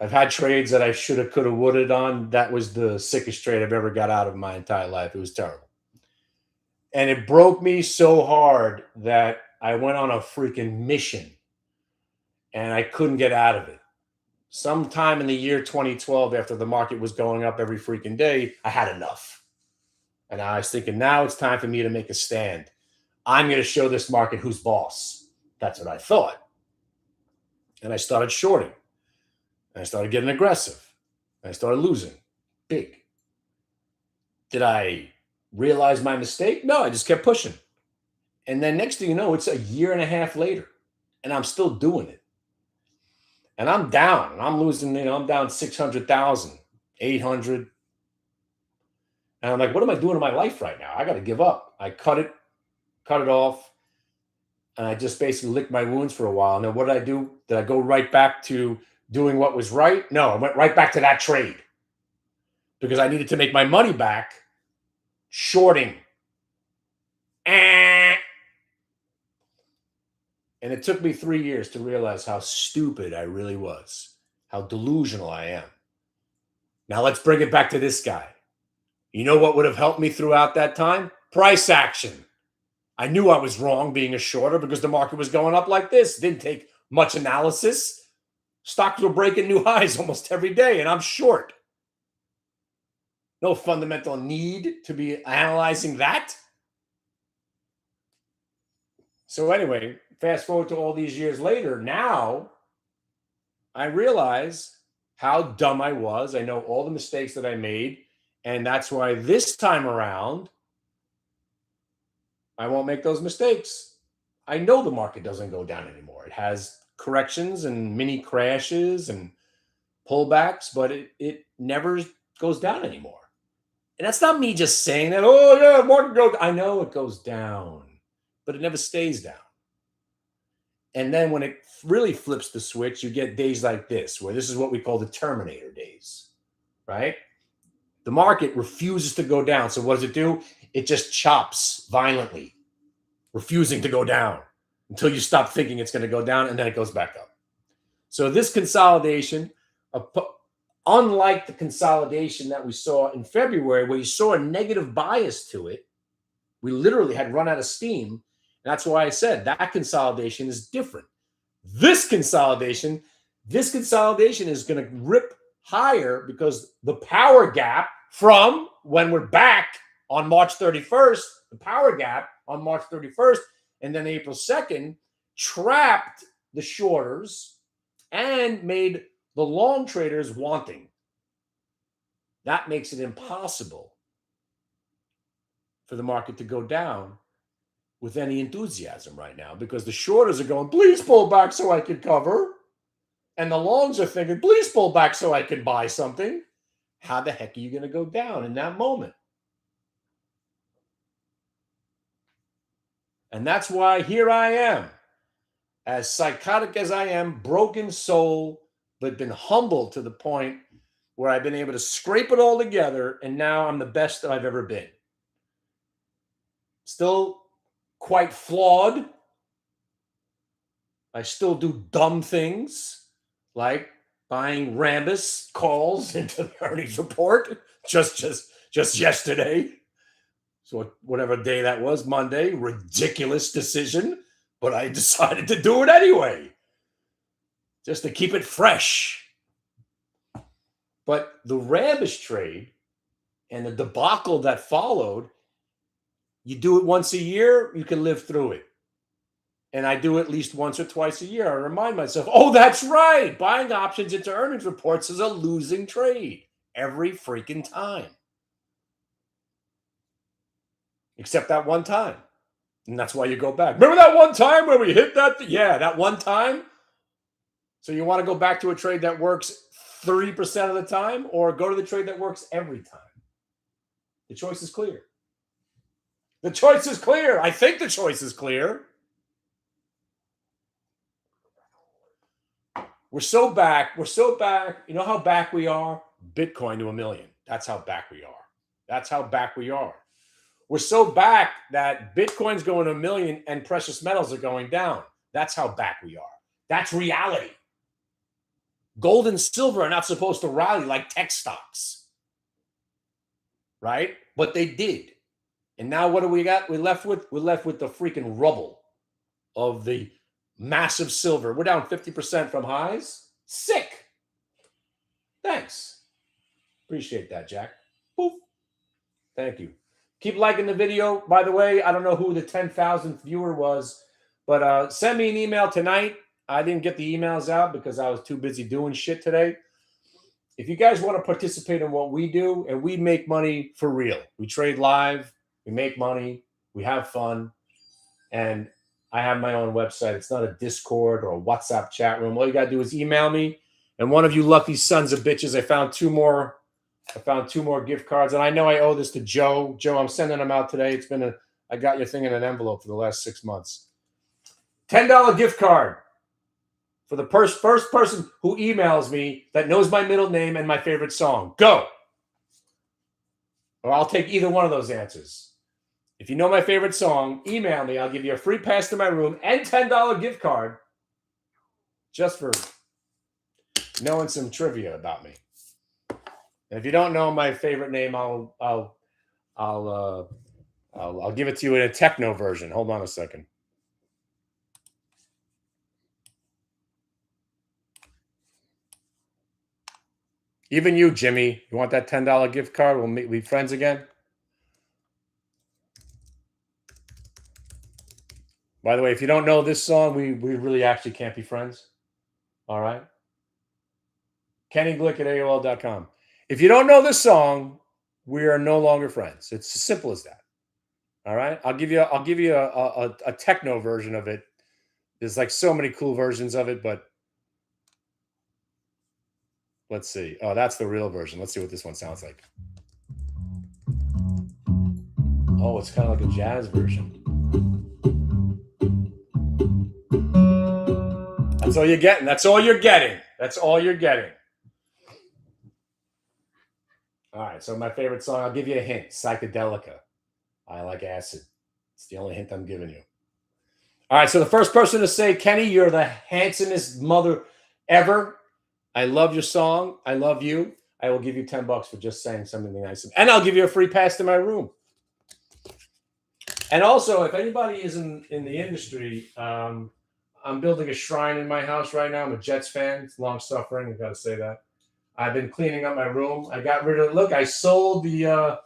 I've had trades that I should have, could have, would have done. That was the sickest trade I've ever got out of my entire life. It was terrible. And it broke me so hard that I went on a freaking mission, and I couldn't get out of it. Sometime in the year 2012, after the market was going up every freaking day, I had enough. And I was thinking, now it's time for me to make a stand. I'm going to show this market who's boss. That's what I thought. And I started shorting. And I started getting aggressive. And I started losing big. Did I realize my mistake? No, I just kept pushing. And then next thing you know, it's a year and a half later, and I'm still doing it. And I'm down, and I'm losing, I'm down 600,000, 800. And I'm like, what am I doing in my life right now? I got to give up. I cut it off. And I just basically licked my wounds for a while. And then what did I do? Did I go right back to doing what was right? No, I went right back to that trade, because I needed to make my money back shorting. And it took me 3 years to realize how stupid I really was, how delusional I am. Now let's bring it back to this guy. You know what would have helped me throughout that time? Price action. I knew I was wrong being a shorter, because the market was going up like this. Didn't take much analysis. Stocks were breaking new highs almost every day, and I'm short. No fundamental need to be analyzing that. So anyway, fast forward to all these years later, now I realize how dumb I was. I know all the mistakes that I made. And that's why this time around, I won't make those mistakes. I know the market doesn't go down anymore. It has corrections and mini crashes and pullbacks, but it never goes down anymore. And that's not me just saying that, oh, yeah, market goes. I know it goes down, but it never stays down. And then when it really flips the switch, you get days like this, where this is what we call the Terminator days, right? The market refuses to go down. So what does it do? It just chops violently, refusing to go down until you stop thinking it's going to go down, and then it goes back up. So this consolidation, unlike the consolidation that we saw in February, where you saw a negative bias to it, we literally had run out of steam. That's why I said that consolidation is different. This consolidation is going to rip higher because the power gap from when we're back on March 31st, the power gap on March 31st, and then April 2nd trapped the shorters and made the long traders wanting. That makes it impossible for the market to go down with any enthusiasm right now, because the shorters are going, please pull back so I can cover. And the longs are thinking, please pull back so I can buy something. How the heck are you going to go down in that moment? And that's why here I am, as psychotic as I am, broken soul, but been humbled to the point where I've been able to scrape it all together, and now I'm the best that I've ever been. Still quite flawed. I still do dumb things like buying Rambus calls into the earnings report just yesterday. So whatever day that was, Monday, ridiculous decision, but I decided to do it anyway, just to keep it fresh. But the Rambus trade and the debacle that followed, you do it once a year, you can live through it. And I do it at least once or twice a year. I remind myself, oh, that's right. Buying options into earnings reports is a losing trade every freaking time. Except that one time. And that's why you go back. Remember that one time where we hit that? Yeah, that one time. So you want to go back to a trade that works 30% of the time, or go to the trade that works every time? The choice is clear. The choice is clear. I think the choice is clear. We're so back. You know how back we are? Bitcoin to $1 million. That's how back we are. We're so back that Bitcoin's going to $1 million and precious metals are going down. That's how back we are. That's reality. Gold and silver are not supposed to rally like tech stocks, right? But they did. And now what do we got? We're left with the freaking rubble of the massive silver. We're down 50% from highs. Sick. Thanks. Appreciate that, Jack. Poof. Thank you. Keep liking the video. By the way, I don't know who the 10,000th viewer was, but send me an email tonight. I didn't get the emails out because I was too busy doing shit today. If you guys want to participate in what we do, and we make money for real. We trade live. We make money. We have fun. And I have my own website. It's not a Discord or a WhatsApp chat room. All you got to do is email me. And one of you lucky sons of bitches, I found two more gift cards. And I know I owe this to Joe. Joe, I'm sending them out today. I got your thing in an envelope for the last 6 months. $10 gift card for the first person who emails me that knows my middle name and my favorite song. Go. Or I'll take either one of those answers. If you know my favorite song, email me. I'll give you a free pass to my room and $10 gift card just for knowing some trivia about me. And if you don't know my favorite name, I'll give it to you in a techno version. Hold on a second. Even you, Jimmy, you want that $10 gift card? We'll be friends again. By the way, if you don't know this song, we really actually can't be friends. All right. KennyGlick at AOL.com. If you don't know this song, we are no longer friends. It's as simple as that. All right. I'll give you a techno version of it. There's like so many cool versions of it, but let's see. Oh, that's the real version. Let's see what this one sounds like. Oh, it's kind of like a jazz version. That's all you're getting. That's all you're getting. That's all you're getting. All right. So my favorite song, I'll give you a hint. Psychedelica. I like acid. It's the only hint I'm giving you. All right. So the first person to say, Kenny, you're the handsomest mother ever. I love your song. I love you. I will give you $10 for just saying something nice. And I'll give you a free pass to my room. And also, if anybody is in the industry, I'm building a shrine in my house right now. I'm a Jets fan. It's long suffering. I've got to say that. I've been cleaning up my room. I got rid of, look, I sold the,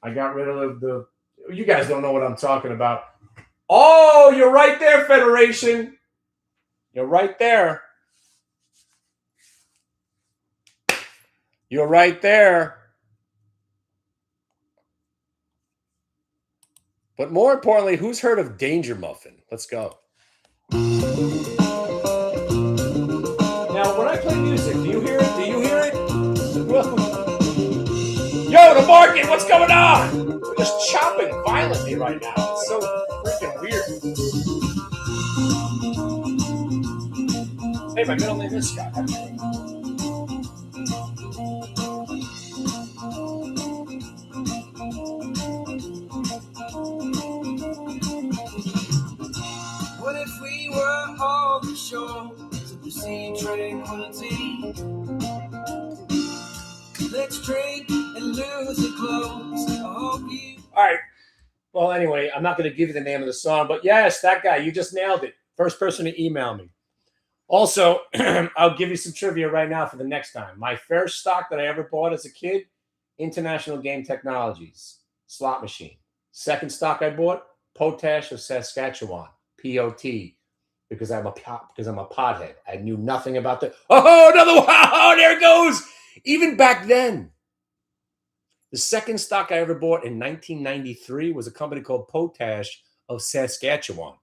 I got rid of the, you guys don't know what I'm talking about. Oh, you're right there, Federation. You're right there. You're right there. But more importantly, who's heard of Danger Muffin? Let's go. Now, when I play music, do you hear it? Do you hear it? Yo, the market, what's going on? We're just chopping violently right now. It's so freaking weird. Hey, my middle name is Scott. What if we were all the shore to proceed tranquility? Let's drink and lose the clothes. All right. Well, anyway, I'm not going to give you the name of the song, but yes, that guy, you just nailed it. First person to email me. Also, I'll give you some trivia right now for the next time. My first stock that I ever bought as a kid, International Game Technologies, slot machine. Second stock I bought, Potash of Saskatchewan, POT, because I'm a pothead. I knew nothing about the. Oh, another one! Oh, there it goes. Even back then, the second stock I ever bought in 1993 was a company called Potash of Saskatchewan.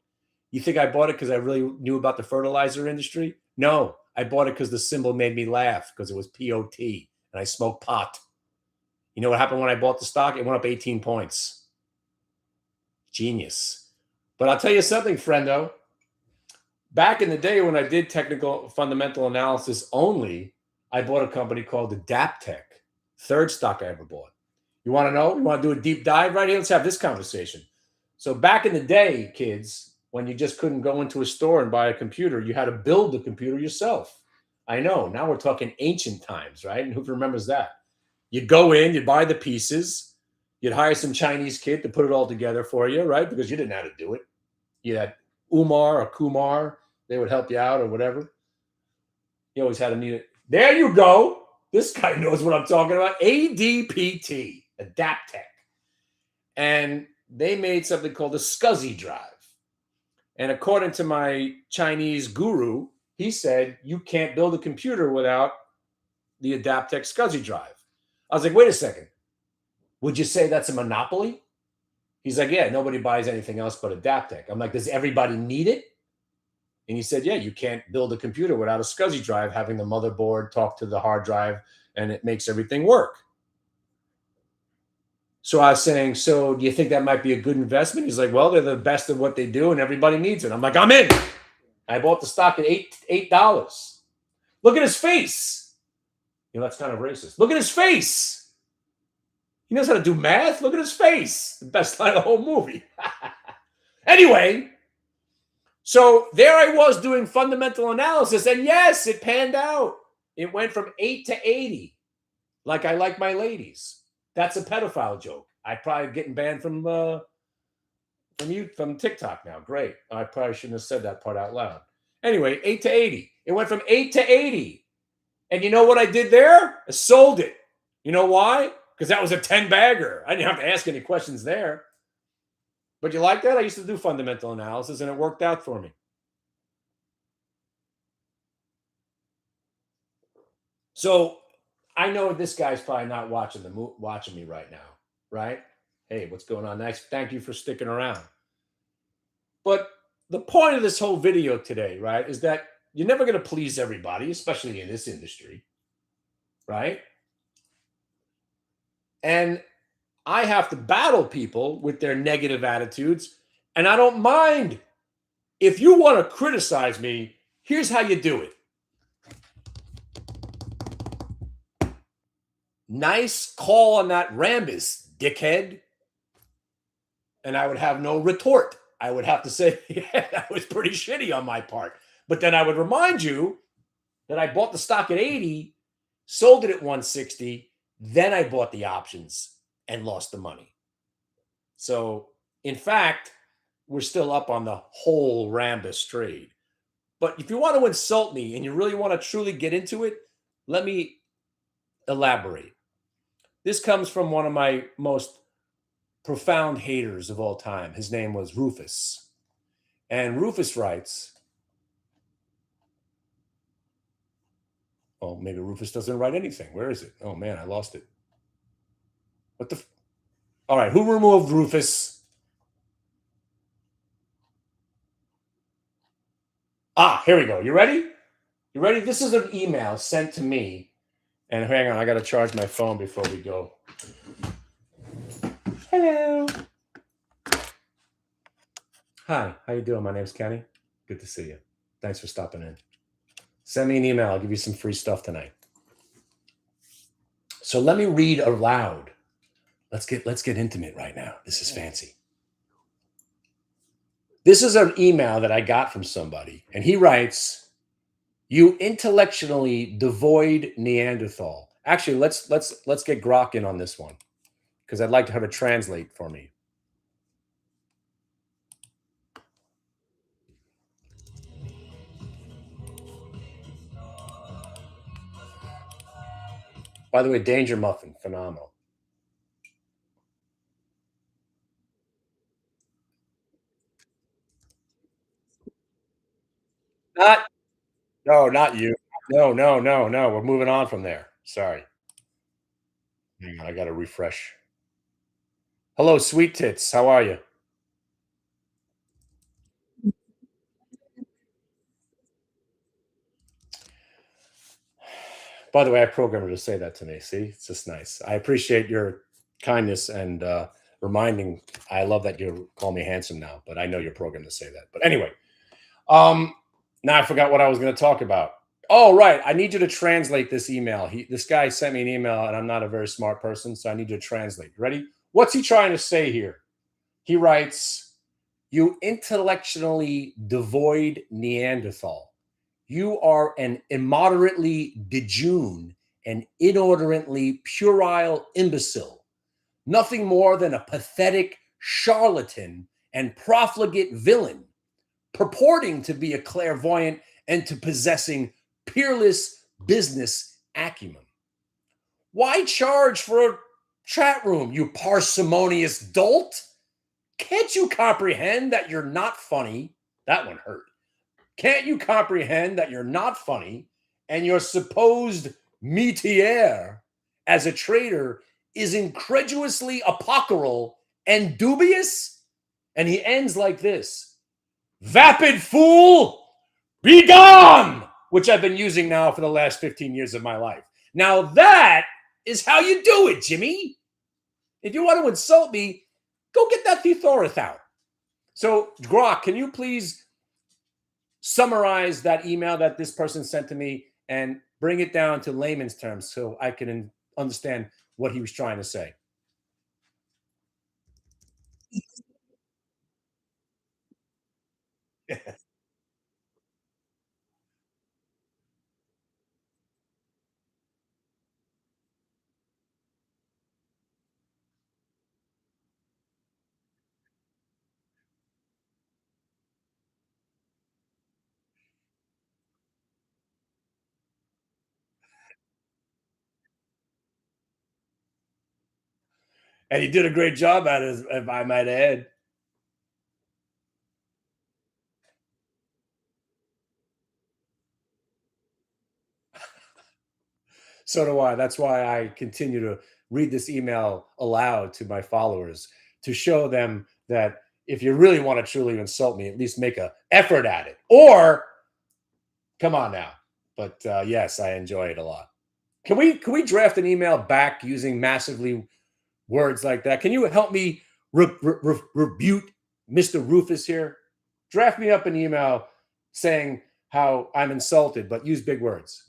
You think I bought it because I really knew about the fertilizer industry? No, I bought it because the symbol made me laugh because it was POT and I smoked pot. You know what happened when I bought the stock? It went up 18 points. Genius. But I'll tell you something, friendo. Back in the day when I did technical fundamental analysis only, I bought a company called Adaptec. Third stock I ever bought. You want to know? You want to do a deep dive right here? Let's have this conversation. So back in the day, kids, when you just couldn't go into a store and buy a computer, you had to build the computer yourself. I know. Now we're talking ancient times, right? And who remembers that? You'd go in, you'd buy the pieces, you'd hire some Chinese kid to put it all together for you, right? Because you didn't know how to do it. You had Umar or Kumar. They would help you out or whatever. You always had to need it. There you go. This guy knows what I'm talking about. ADPT, Adaptec. And they made something called a SCSI drive. And according to my Chinese guru, he said, you can't build a computer without the Adaptec SCSI drive. I was like, wait a second. Would you say that's a monopoly? He's like, yeah, nobody buys anything else but Adaptec. I'm like, does everybody need it? And he said, yeah, you can't build a computer without a SCSI drive, having the motherboard talk to the hard drive, and it makes everything work. So I was saying, so do you think that might be a good investment? He's like, well, they're the best of what they do, and everybody needs it. I'm like, I'm in. I bought the stock at $8. Look at his face. You know, that's kind of racist. Look at his face. He knows how to do math. Look at his face. The best line of the whole movie. Anyway, so there I was doing fundamental analysis, and yes, it panned out. It went from 8 to 80, like I like my ladies. That's a pedophile joke. I'm probably getting banned from TikTok now. Great. I probably shouldn't have said that part out loud. Anyway, 8 to 80. It went from 8 to 80. And you know what I did there? I sold it. You know why? Because that was a 10-bagger. I didn't have to ask any questions there. But you like that? I used to do fundamental analysis, and it worked out for me. So I know this guy's probably not watching me right now, right? Hey, what's going on? Nice. Thank you for sticking around. But the point of this whole video today, right, is that you're never going to please everybody, especially in this industry, right? And I have to battle people with their negative attitudes, and I don't mind. If you want to criticize me, here's how you do it. Nice call on that Rambus, dickhead. And I would have no retort. I would have to say, yeah, that was pretty shitty on my part. But then I would remind you that I bought the stock at 80, sold it at 160, then I bought the options and lost the money. So, in fact, we're still up on the whole Rambus trade. But if you want to insult me and you really want to truly get into it, let me elaborate. This comes from one of my most profound haters of all time. His name was Rufus. And Rufus writes, oh, maybe Rufus doesn't write anything. Where is it? Oh, man, I lost it. What the? All right, who removed Rufus? Ah, here we go. You ready? You ready? This is an email sent to me. And hang on, I got to charge my phone before we go. Hello. Hi, how you doing? My name's Kenny. Good to see you. Thanks for stopping in. Send me an email. I'll give you some free stuff tonight. So let me read aloud. Let's get intimate right now. This is fancy. This is an email that I got from somebody, and he writes, "You intellectually devoid Neanderthal." Actually, let's get Grok in on this one because I'd like to have it translate for me. By the way, Danger Muffin, phenomenal. Not, no, not you. No, no, no, no. We're moving on from there. Sorry. Hang on, I got to refresh. Hello, sweet tits. How are you? By the way, I programmed her to say that to me. See, it's just nice. I appreciate your kindness and reminding. I love that you call me handsome now, but I know you're programmed to say that. But anyway, um, now I forgot what I was going to talk about. Oh, right. I need you to translate this email. This guy sent me an email, and I'm not a very smart person, so I need you to translate. Ready? What's he trying to say here? He writes, "You intellectually devoid Neanderthal. You are an immoderately dejune and inordinately puerile imbecile, nothing more than a pathetic charlatan and profligate villain, purporting to be a clairvoyant and to possessing peerless business acumen. Why charge for a chat room, you parsimonious dolt? Can't you comprehend that you're not funny?" That one hurt. "Can't you comprehend that you're not funny and your supposed métier as a trader is incredulously apocalyptic and dubious?" And he ends like this: "Vapid fool, be gone!" Which I've been using now for the last 15 years of my life. Now that is how you do it, Jimmy. If you want to insult me, go get that thesaurus out. So, Grok, can you please summarize that email that this person sent to me and bring it down to layman's terms so I can understand what he was trying to say? And he did a great job at it, if I might add. So do I. That's why I continue to read this email aloud to my followers to show them that if you really want to truly insult me, at least make an effort at it. Or come on now. But yes, I enjoy it a lot. Can we draft an email back using massively words like that. Can you help me rebuke Mr. Rufus here? Draft me up an email saying how I'm insulted, but use big words.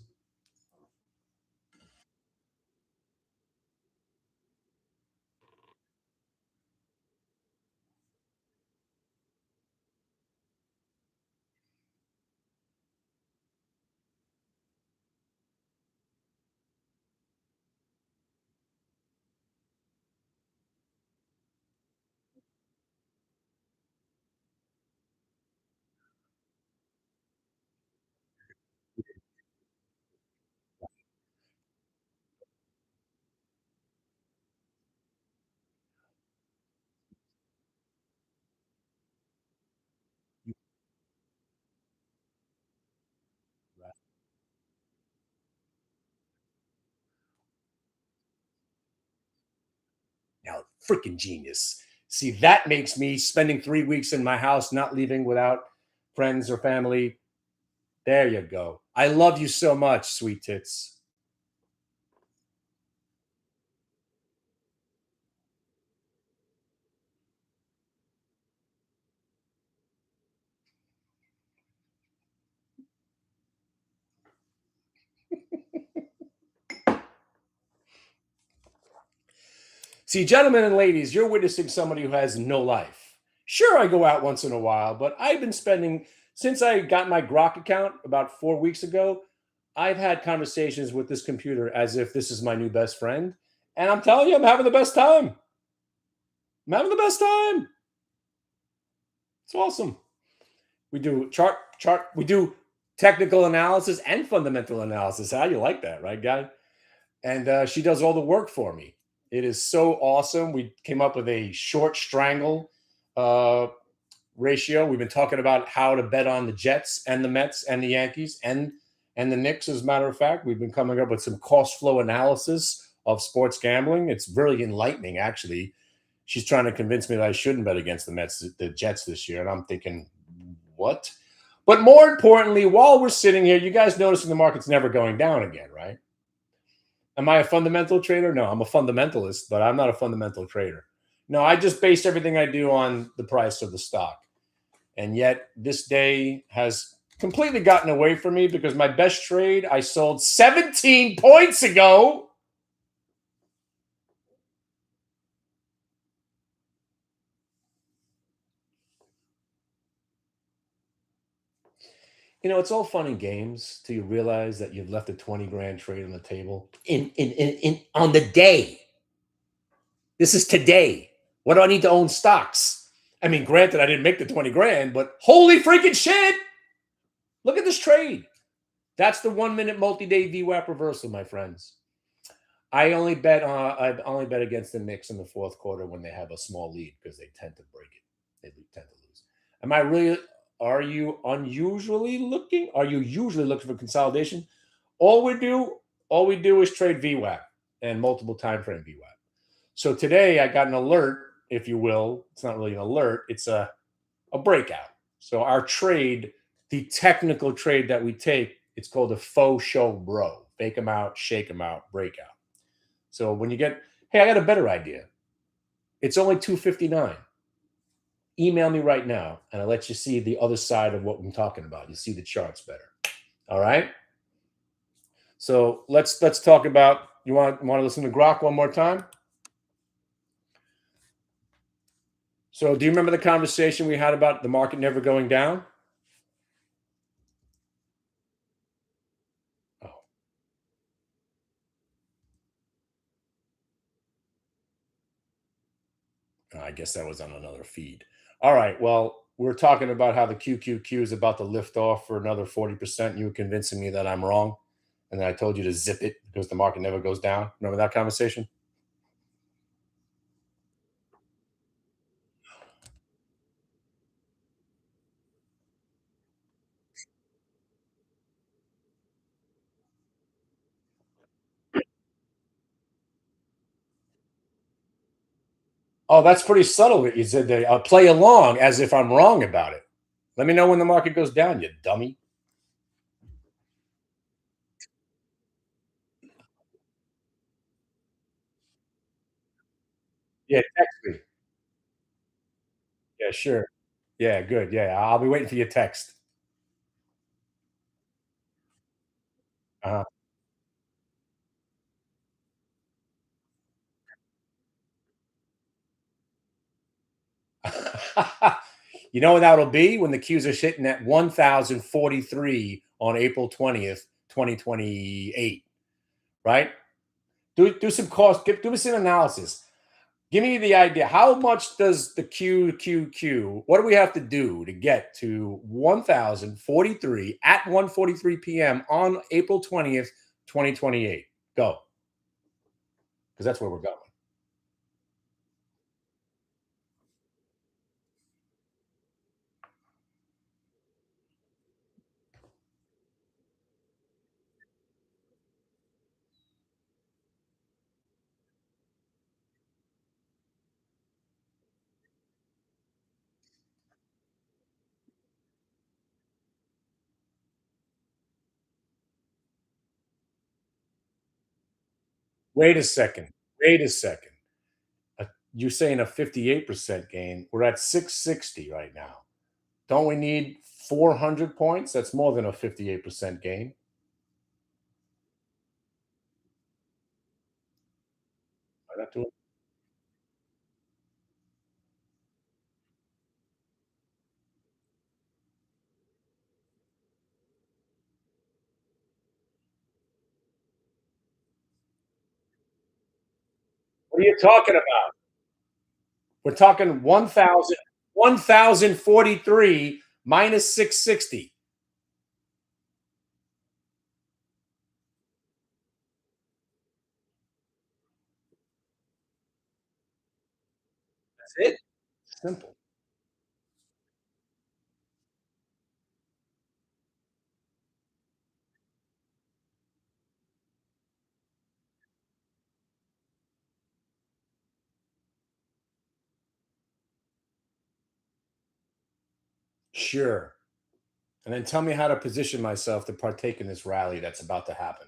Now, freaking genius. See, that makes me spending 3 weeks in my house, not leaving without friends or family. There you go. I love you so much, sweet tits. See, gentlemen and ladies, you're witnessing somebody who has no life. Sure, I go out once in a while, but I've been spending, since I got my Grok account about 4 weeks ago, I've had conversations with this computer as if this is my new best friend. And I'm telling you, I'm having the best time. I'm having the best time. It's awesome. We do we do technical analysis and fundamental analysis. How you like that, right, guy? And she does all the work for me. It is so awesome. We came up with a short strangle uh, ratio. We've been talking about how to bet on the Jets and the Mets and the Yankees and the Knicks. As a matter of fact, we've been coming up with some cost flow analysis of sports gambling. It's very enlightening, actually. She's trying to convince me that I shouldn't bet against the Jets this year, and I'm thinking, what? But more importantly, while we're sitting here, you guys noticing the market's never going down again, right? Am I a fundamental trader? No, I'm a fundamentalist, but I'm not a fundamental trader. No, I just base everything I do on the price of the stock. And yet this day has completely gotten away from me because my best trade I sold 17 points ago. You know, it's all fun and games till you realize that you've left a 20 grand trade on the table in on the day. This is today. What do I need to own stocks? I mean, granted, I didn't make the 20 grand, but holy freaking shit. Look at this trade. That's the 1 minute multi-day VWAP reversal, my friends. I only bet against the Knicks in the fourth quarter when they have a small lead because they tend to break it. They tend to lose. Am I really are you unusually looking? Are you usually looking for consolidation? All we do, all we do is trade VWAP and multiple time frame VWAP. So today I got an alert, if you will. It's not really an alert, it's a breakout. So our trade, the technical trade that we take, it's called a faux show bro. Fake them out, shake them out, breakout. So when you get, hey, I got a better idea. It's only 259. Email me right now and I'll let you see the other side of what I'm talking about. You see the charts better. All right. So let's talk about you want to listen to Grok one more time? So do you remember the conversation we had about the market never going down? Oh, I guess that was on another feed. All right. Well, we're talking about how the QQQ is about to lift off for another 40%. You were convincing me that I'm wrong. And then I told you to zip it because the market never goes down. Remember that conversation? Oh, that's pretty subtle. You said they play along as if I'm wrong about it. Let me know when the market goes down, you dummy. Yeah, text me. Yeah, sure. Yeah, good. Yeah, I'll be waiting for your text. Uh-huh. You know when that'll be? When the Qs are sitting at 1,043 on April 20th, 2028, right? Do some do me some analysis. Give me the idea. How much does the QQQ, what do we have to do to get to 1,043 at 1:43 p.m. on April 20th, 2028? Go, because that's where we're going. Wait a second. Wait a second. Uh, You're saying a 58% gain. We're at 660 right now. Don't we need 400 points? That's more than a 58% gain. I'd have to- What are you talking about? We're talking 1,043 minus 660. That's it. Simple. Sure. And then tell me how to position myself to partake in this rally that's about to happen.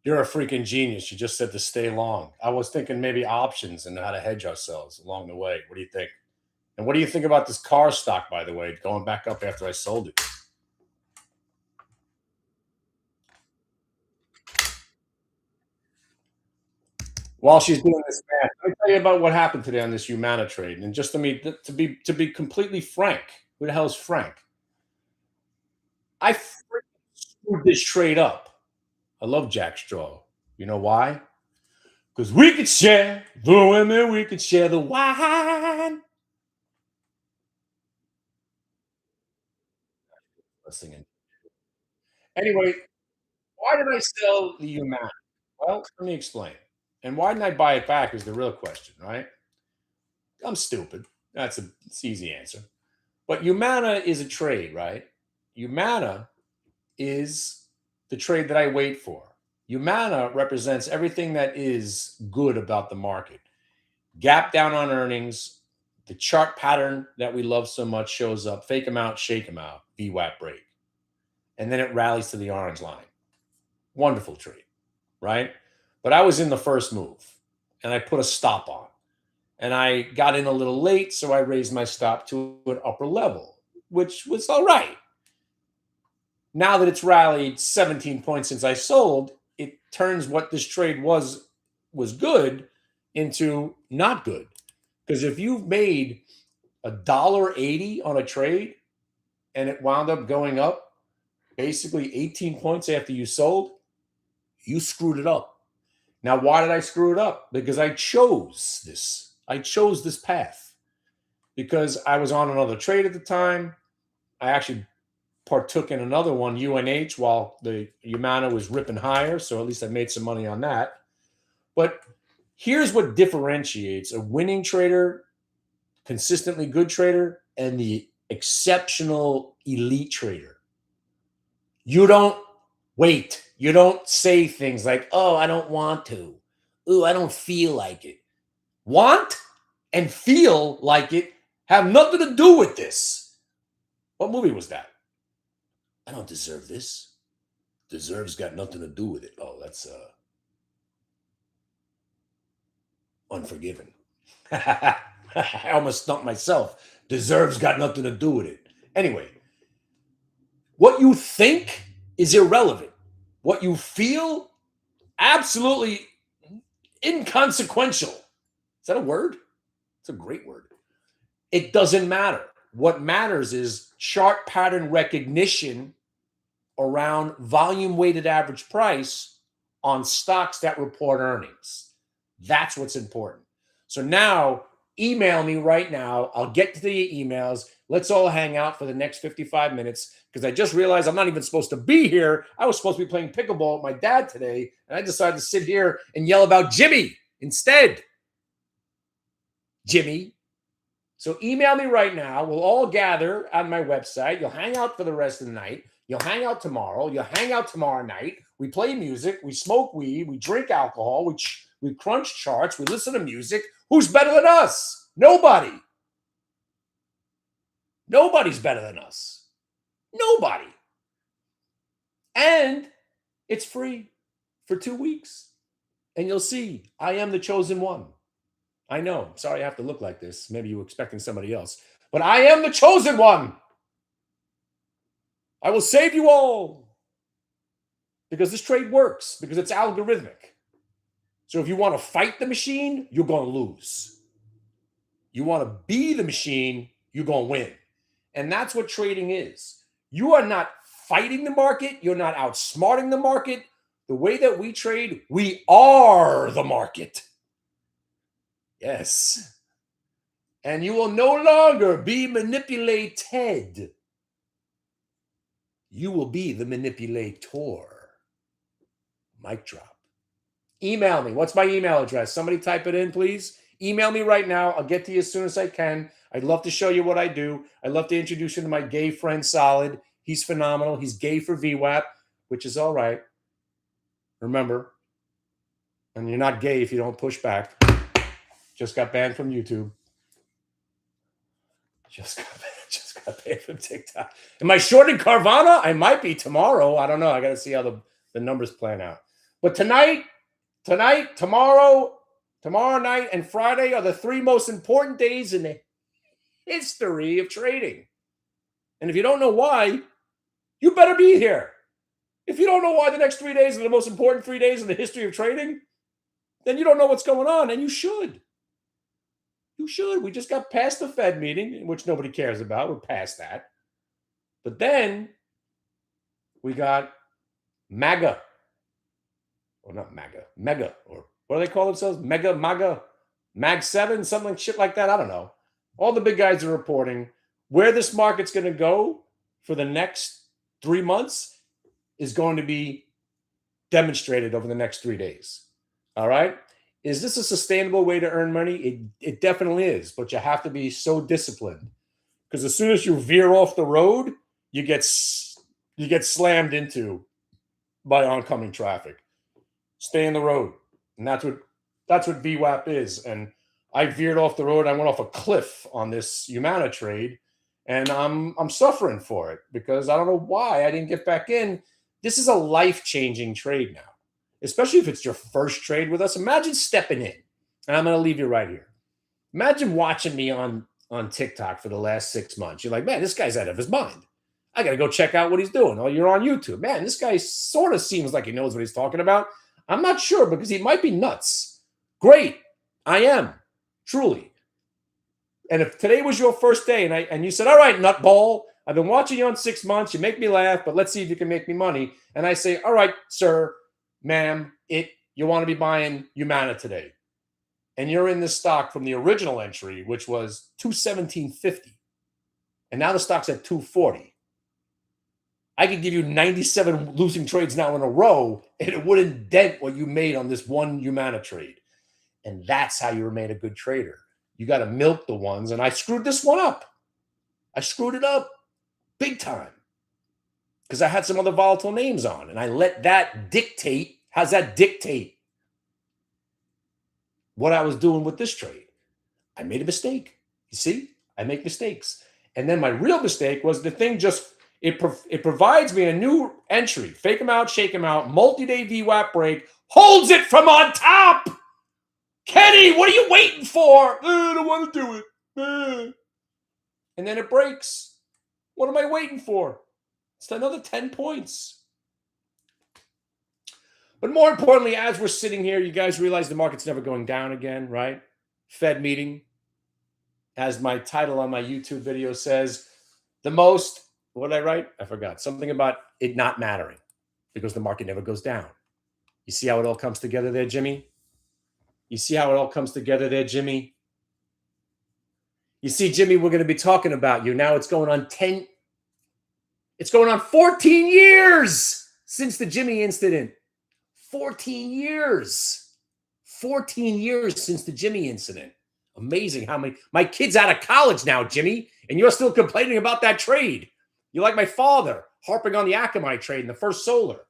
You're a freaking genius. You just said to stay long. I was thinking maybe options and how to hedge ourselves along the way. What do you think? And what do you think about this car stock, by the way, going back up after I sold it? While she's doing this math, let me tell you about what happened today on this Humana trade. And just to be completely frank, who the hell is Frank? I freaking screwed this trade up. I love Jack Straw. You know why? Because we could share the women, we could share the wine. Listening. Anyway, why did I sell the Humana? Well, let me explain. And why didn't I buy it back is the real question, right? I'm stupid. It's easy answer. But Humana is a trade, right? Humana is the trade that I wait for. Humana represents everything that is good about the market. Gap down on earnings, the chart pattern that we love so much shows up, fake them out, shake them out, VWAP break. And then it rallies to the orange line. Wonderful trade, right? But I was in the first move and I put a stop on. And I got in a little late, so I raised my stop to an upper level, which was all right. Now that it's rallied 17 points since I sold, it turns what this trade was good into not good. Because if you've made $1.80 on a trade and it wound up going up basically 18 points after you sold, you screwed it up. Now, why did I screw it up? Because I chose this. I chose this path. because I was on another trade at the time. I actually partook in another one, UNH, while the Humana was ripping higher. So at least I made some money on that. But here's what differentiates a winning trader, consistently good trader, and the exceptional elite trader. You don't wait. You don't say things like, oh, I don't want to. Ooh, I don't feel like it. Want and feel like it have nothing to do with this. What movie was that? I don't deserve this. Deserves got nothing to do with it. Oh, that's Unforgiven. I almost stumped myself. Deserves got nothing to do with it. Anyway, what you think is irrelevant. What you feel, absolutely inconsequential. Is that a word? It's a great word. It doesn't matter. What matters is chart pattern recognition around volume weighted average price on stocks that report earnings. That's what's important. So now, email me right now. I'll get to the emails. Let's all hang out for the next 55 minutes because I just realized I'm not even supposed to be here. I was supposed to be playing pickleball with my dad today, and I decided to sit here and yell about Jimmy instead. Jimmy. So email me right now. We'll all gather on my website. You'll hang out for the rest of the night. You'll hang out tomorrow. You'll hang out tomorrow night. We play music. We smoke weed. We drink alcohol. We crunch charts. We listen to music. Who's better than us? Nobody. Nobody's better than us. Nobody. And it's free for 2 weeks. And you'll see, I am the chosen one. I know. Sorry I have to look like this. Maybe you were expecting somebody else. But I am the chosen one. I will save you all. Because this trade works. Because it's algorithmic. So if you want to fight the machine, you're going to lose. You want to be the machine, you're going to win. And that's what trading is. You are not fighting the market. You're not outsmarting the market. The way that we trade, we are the market. Yes. And you will no longer be manipulated. You will be the manipulator. Mic drop. Email me. What's my email address? Somebody type it in, please. Email me right now. I'll get to you as soon as I can. I'd love to show you what I do. I'd love to introduce you to my gay friend, Solid. He's phenomenal. He's gay for VWAP, which is all right. Remember, and you're not gay if you don't push back. Just got banned from YouTube. Just got banned from TikTok. Am I shorting Carvana? I might be tomorrow. I don't know. I got to see how the numbers plan out. But tonight, tomorrow night, and Friday are the 3 most important days in the history of trading. And if you don't know why, you better be here. If you don't know why the next 3 days are the most important 3 days in the history of trading, then you don't know what's going on, and you should. You should. We just got past the Fed meeting, which nobody cares about. We're past that. But then we got MAGA. Or not MAGA. Mega. Or what do they call themselves? Mega, MAGA, MAG 7, something shit like that. I don't know. All the big guys are reporting where this market's going to go for the next 3 months is going to be demonstrated over the next 3 days. All right? Is this a sustainable way to earn money? It definitely is, but you have to be so disciplined because as soon as you veer off the road, you get slammed into by oncoming traffic. Stay in the road, and that's what VWAP is. And I veered off the road. I went off a cliff on this Humana trade, and I'm suffering for it because I don't know why I didn't get back in. This is a life-changing trade now. Especially if it's your first trade with us. Imagine stepping in. And I'm going to leave you right here. Imagine watching me on TikTok for the last 6 months. You're like, man, this guy's out of his mind. I got to go check out what he's doing. Oh, you're on YouTube. Man, this guy sort of seems like he knows what he's talking about. I'm not sure because he might be nuts. Great. I am. Truly. And if today was your first day and you said, all right, nutball, I've been watching you on 6 months. You make me laugh, but let's see if you can make me money. And I say, all right, sir, ma'am, you want to be buying Humana today. and you're in the stock from the original entry, which was 217.50, and now the stock's at 240, I could give you 97 losing trades now in a row, and it wouldn't dent what you made on this one Humana trade. And that's how you remain a good trader. You got to milk the ones, and I screwed this one up. I screwed it up big time because I had some other volatile names on, and I let that dictate. How's that dictate what I was doing with this trade? I made a mistake. You see, I make mistakes. And then my real mistake was the thing just, it provides me a new entry. Fake them out, shake them out, multi-day VWAP break, holds it from on top. Kenny, what are you waiting for? I don't want to do it. And then it breaks. What am I waiting for? It's another 10 points. But more importantly, as we're sitting here, you guys realize the market's never going down again, right? Fed meeting, as my title on my YouTube video says, the most, what did I write? I forgot. Something about it not mattering because the market never goes down. You see how it all comes together there, Jimmy? You see how it all comes together there, Jimmy? You see, Jimmy, we're going to be talking about you. Now it's going on 14 years since the Jimmy incident. 14 years. 14 years since the Jimmy incident. Amazing how many. My kid's out of college now, Jimmy, and you're still complaining about that trade. You're like my father, harping on the Akamai trade in the First Solar.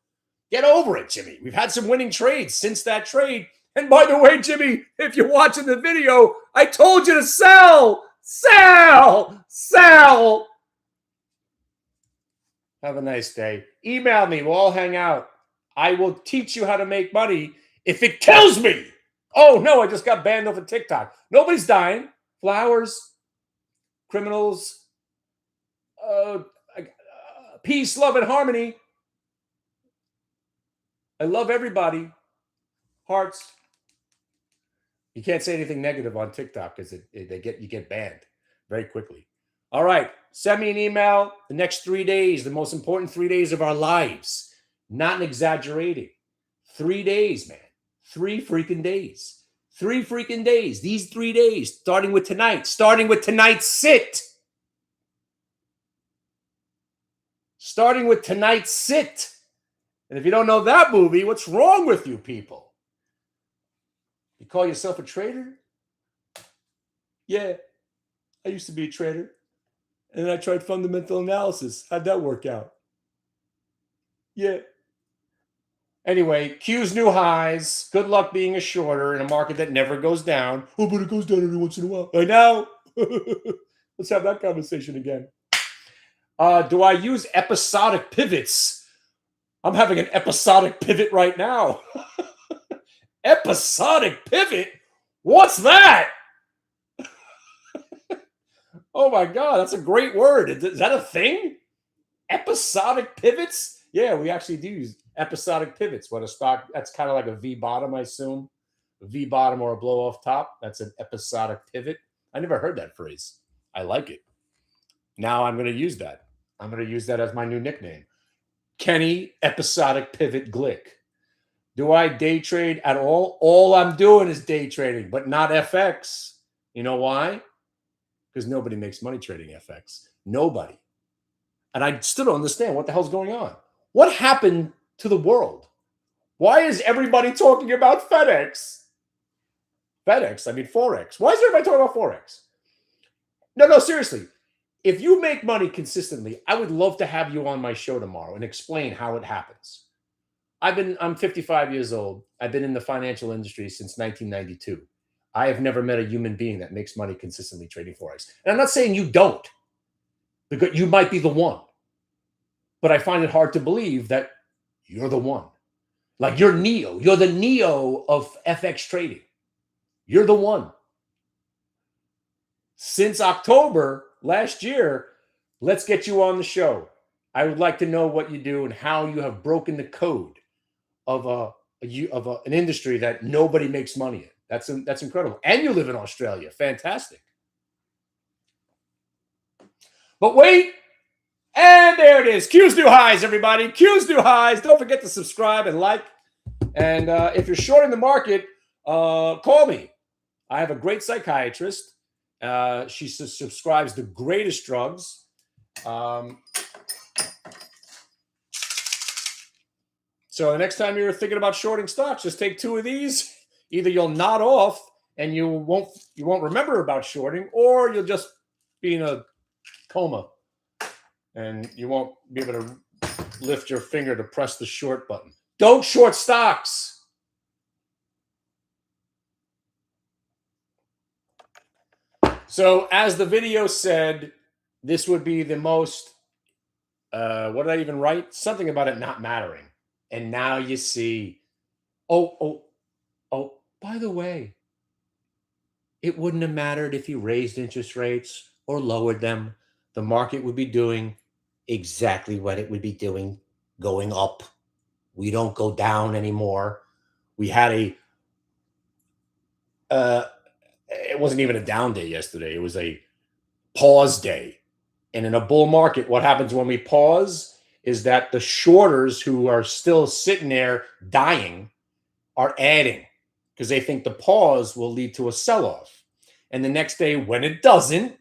Get over it, Jimmy. We've had some winning trades since that trade. And by the way, Jimmy, if you're watching the video, I told you to sell. Sell. Sell. Have a nice day. Email me. We'll all hang out. I will teach you how to make money if it kills me. Oh, no, I just got banned off of TikTok. Nobody's dying. Flowers, criminals, peace, love, and harmony. I love everybody. Hearts. You can't say anything negative on TikTok because you get banned very quickly. All right. Send me an email. The next 3 days, the most important 3 days of our lives. Not exaggerating. 3 days, man. 3 freaking days. 3 freaking days. These 3 days, starting with tonight. Starting with tonight's sit. Starting with tonight's sit. And if you don't know that movie, what's wrong with you people? You call yourself a trader? Yeah, I used to be a trader. And then I tried fundamental analysis. How'd that work out? Yeah. Anyway, Q's new highs. Good luck being a shorter in a market that never goes down. Oh, but it goes down every once in a while. I know. Let's have that conversation again. Do I use episodic pivots? I'm having an episodic pivot right now. Episodic pivot? What's that? Oh my God, that's a great word. Is that a thing? Episodic pivots? Yeah, we actually do use episodic pivots. When a stock, that's kind of like a V bottom, I assume. A V bottom or a blow off top. That's an episodic pivot. I never heard that phrase. I like it. Now I'm going to use that. I'm going to use that as my new nickname. Kenny Episodic Pivot Glick. Do I day trade at all? All I'm doing is day trading, but not FX. You know why? Because nobody makes money trading FX. Nobody. And I still don't understand what the hell's going on. What happened to the world? Why is everybody talking about FedEx? Forex. Why is everybody talking about Forex? No, seriously. If you make money consistently, I would love to have you on my show tomorrow and explain how it happens. I'm 55 years old. I've been in the financial industry since 1992. I have never met a human being that makes money consistently trading Forex. And I'm not saying you don't, because you might be the one. But I find it hard to believe that you're the one. Like you're Neo. You're the Neo of FX trading. You're the one. Since October last year, let's get you on the show. I would like to know what you do and how you have broken the code of an industry that nobody makes money in. That's incredible. And you live in Australia. Fantastic. But wait. And there it is. Q's new highs, everybody. Q's new highs. Don't forget to subscribe and like. And if you're shorting the market, call me. I have a great psychiatrist. She subscribes the greatest drugs. So the next time you're thinking about shorting stocks, just take 2 of these. Either you'll nod off and you won't remember about shorting, or you'll just be in a coma and you won't be able to lift your finger to press the short button. Don't short stocks. So as the video said, this would be the most, what did I even write? Something about it not mattering. And now you see, oh, by the way, it wouldn't have mattered if he raised interest rates or lowered them. The market would be doing exactly what it would be doing, going up. We don't go down anymore. We had it wasn't even a down day yesterday. It was a pause day. And in a bull market, what happens when we pause is that the shorters who are still sitting there dying are adding because they think the pause will lead to a sell-off. And the next day, when it doesn't,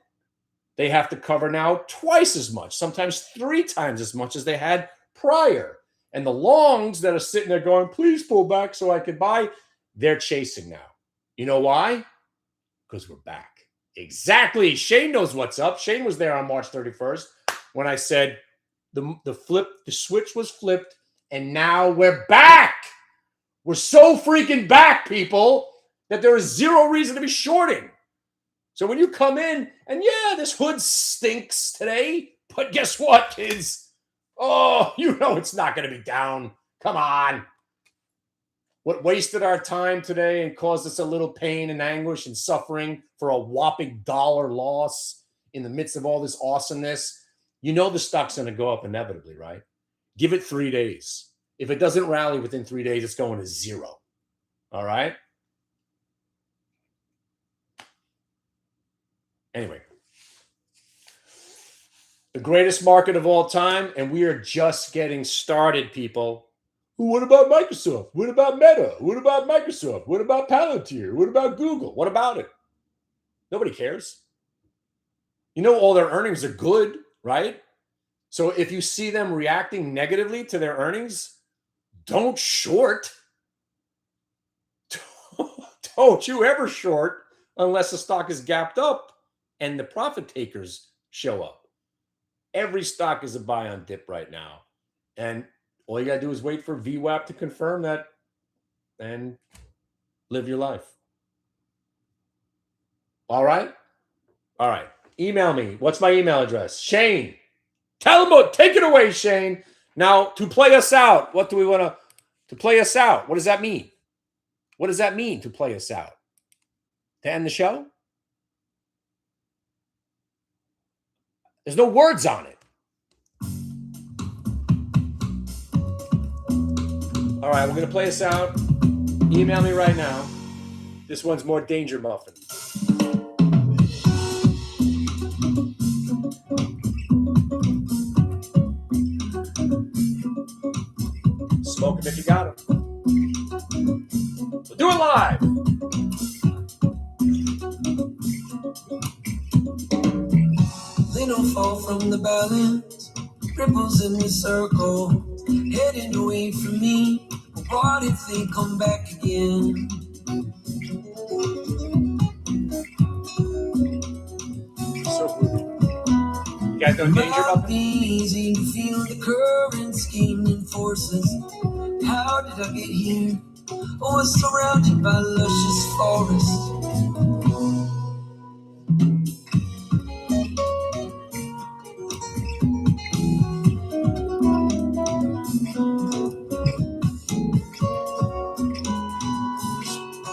they have to cover now twice as much, sometimes 3 times as much as they had prior. And the longs that are sitting there going, please pull back so I can buy, they're chasing now. You know why? Because we're back. Exactly. Shane knows what's up. Shane was there on March 31st when I said the switch was flipped, and now we're back. We're so freaking back, people, that there is zero reason to be shorting. So when you come in and yeah, this hood stinks today, but guess what, kids? Oh, you know it's not going to be down. Come on. What wasted our time today and caused us a little pain and anguish and suffering for a whopping $1 loss in the midst of all this awesomeness? You know the stock's going to go up inevitably, right? Give it 3 days. If it doesn't rally within 3 days, it's going to 0. All right? Anyway, the greatest market of all time, and we are just getting started, people. What about Microsoft? What about Meta? What about Microsoft? What about Palantir? What about Google? What about it? Nobody cares. You know, all their earnings are good, right? So if you see them reacting negatively to their earnings, don't short. Don't you ever short unless the stock is gapped up and the profit takers show up. Every stock is a buy on dip right now. And all you got to do is wait for VWAP to confirm that and live your life. All right? All right. Email me. What's my email address? Shane. Tell them about, take it away, Shane. Now, to play us out, what do we want to play us out? What does that mean? What does that mean to play us out? To end the show? There's no words on it. All right, we're going to play us out. Email me right now. This one's more danger muffin. Smoke them if you got them. We'll do it live. They don't fall from the balance, ripples in the circle, heading away from me. What if they come back again? So good. You guys know danger muffin? Easy to feel the current scheming forces. How did I get here? I was surrounded by luscious forests.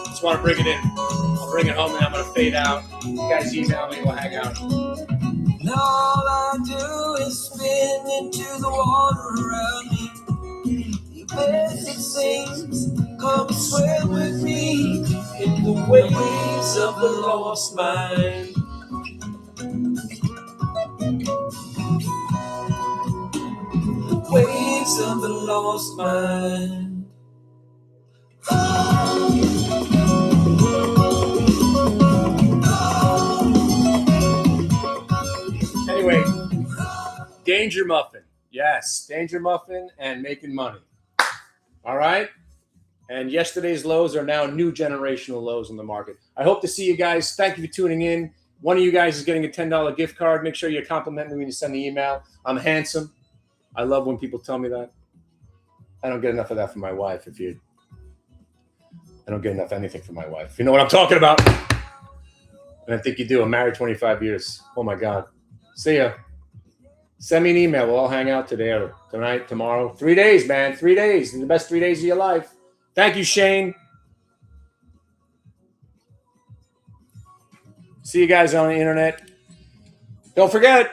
Just want to bring it in. I'll bring it home and I'm going to fade out. You guys email me, we'll hang out. And all I do is spin into the water around me. You best it seems, come swim with me in the waves of the lost mind. Waves of the lost mind. Danger Muffin. Yes, Danger Muffin and making money. All right? And yesterday's lows are now new generational lows in the market. I hope to see you guys. Thank you for tuning in. One of you guys is getting a $10 gift card. Make sure you compliment me when you send the email. I'm handsome. I love when people tell me that. I don't get enough of that from my wife. I don't get enough anything from my wife. You know what I'm talking about? And I think you do. I'm married 25 years. Oh my God. See ya. Send me an email. We'll all hang out today or tonight, tomorrow. 3 days, man. 3 days. The best 3 days of your life. Thank you, Shane. See you guys on the internet. Don't forget,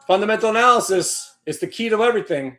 fundamental analysis is the key to everything.